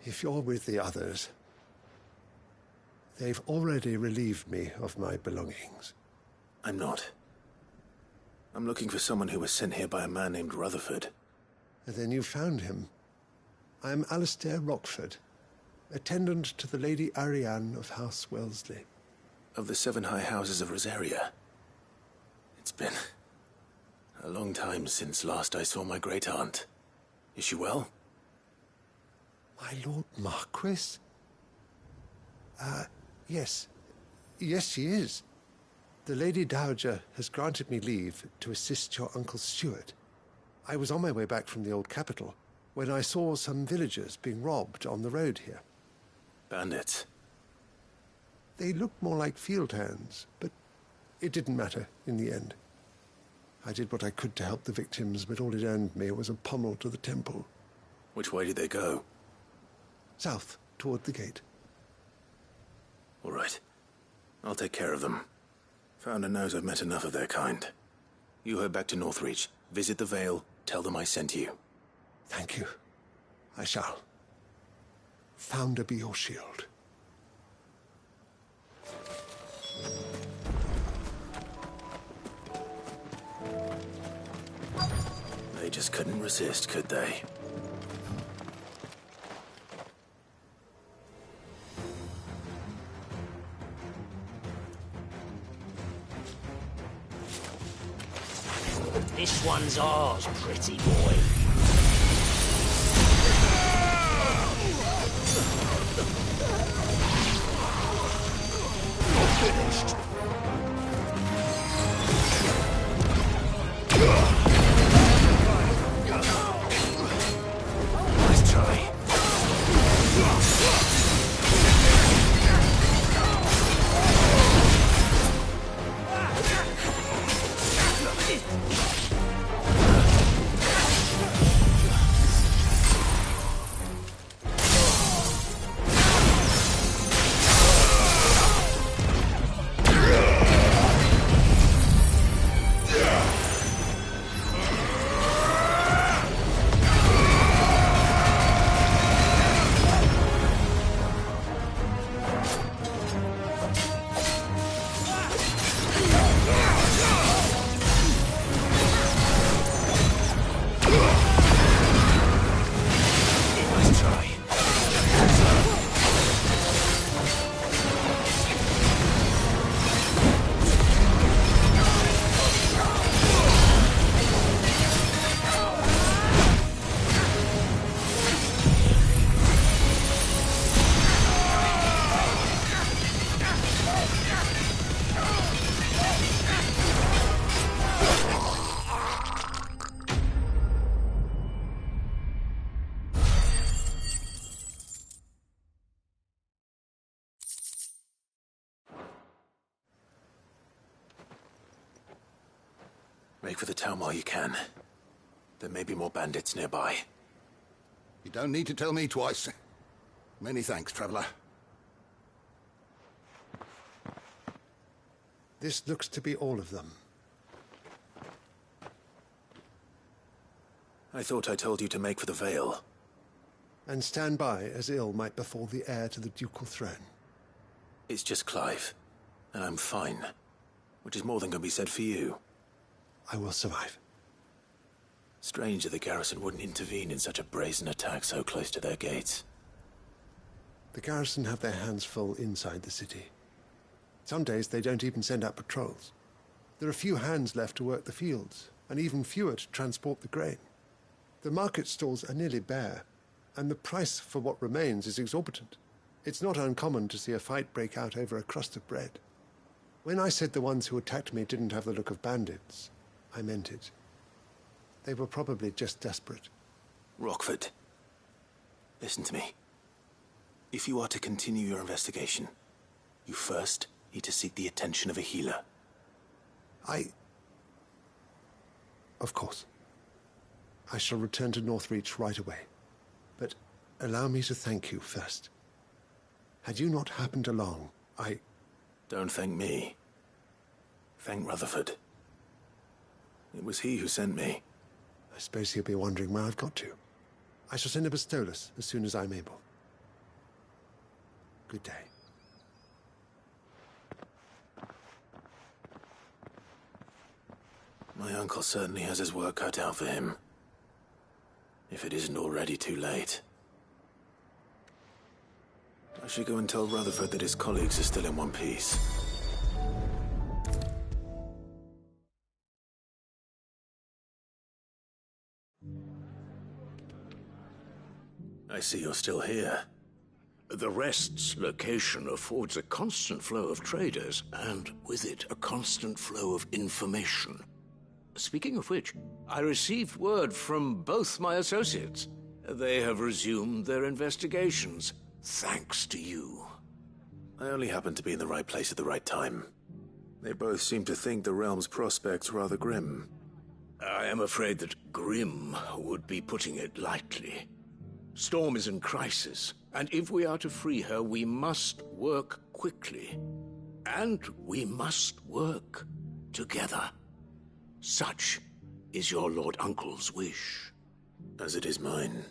[SPEAKER 1] If you're with the others, they've already relieved me of my belongings.
[SPEAKER 3] I'm not. I'm looking for someone who was sent here by a man named Rutherford.
[SPEAKER 1] And then you found him. I am Alistair Rockford, attendant to the Lady Ariane of House Wellesley.
[SPEAKER 3] Of the 7 high houses of Rosaria. It's been a long time since last I saw my great-aunt. Is she well?
[SPEAKER 1] My Lord Marquis? Yes. Yes, she is. The Lady Dowager has granted me leave to assist your Uncle Stuart. I was on my way back from the old capital when I saw some villagers being robbed on the road here.
[SPEAKER 3] Bandits?
[SPEAKER 1] They looked more like field hands, but it didn't matter in the end. I did what I could to help the victims, but all it earned me was a pommel to the temple.
[SPEAKER 3] Which way did they go?
[SPEAKER 1] South, toward the gate.
[SPEAKER 3] All right. I'll take care of them. Founder knows I've met enough of their kind. You head back to Northreach, visit the Vale, tell them I sent you.
[SPEAKER 1] Thank you. I shall. Founder be your shield.
[SPEAKER 3] They just couldn't resist, could they?
[SPEAKER 7] This one's ours, pretty boy. Finished. Nice try.
[SPEAKER 3] Make for the town while you can. There may be more bandits nearby.
[SPEAKER 18] You don't need to tell me twice. Many thanks, traveler.
[SPEAKER 1] This looks to be all of them.
[SPEAKER 3] I thought I told you to make for the Vale.
[SPEAKER 1] And stand by as ill might befall the heir to the ducal throne.
[SPEAKER 3] It's just Clive, and I'm fine. Which is more than can be said for you.
[SPEAKER 1] I will survive.
[SPEAKER 3] Strange that the garrison wouldn't intervene in such a brazen attack so close to their gates.
[SPEAKER 1] The garrison have their hands full inside the city. Some days they don't even send out patrols. There are few hands left to work the fields, and even fewer to transport the grain. The market stalls are nearly bare, and the price for what remains is exorbitant. It's not uncommon to see a fight break out over a crust of bread. When I said the ones who attacked me didn't have the look of bandits, I meant it. They were probably just desperate.
[SPEAKER 3] Rockford, listen to me. If you are to continue your investigation, you first need to seek the attention of a healer.
[SPEAKER 1] Of course. I shall return to Northreach right away. But allow me to thank you first. Had you not happened along,
[SPEAKER 3] Don't thank me. Thank Rutherford. It was he who sent me.
[SPEAKER 1] I suppose he'll be wondering where I've got to. I shall send a Bastolus as soon as I'm able. Good day.
[SPEAKER 3] My uncle certainly has his work cut out for him. If it isn't already too late. I should go and tell Rutherford that his colleagues are still in one piece. I see you're still here.
[SPEAKER 10] The Rest's location affords a constant flow of traders, and with it, a constant flow of information. Speaking of which, I received word from both my associates. They have resumed their investigations, thanks to you.
[SPEAKER 3] I only happened to be in the right place at the right time. They both seem to think the realm's prospects rather grim.
[SPEAKER 10] I am afraid that grim would be putting it lightly. Storm is in crisis, and if we are to free her, we must work quickly. And we must work together. Such is your Lord Uncle's wish.
[SPEAKER 3] As it is mine.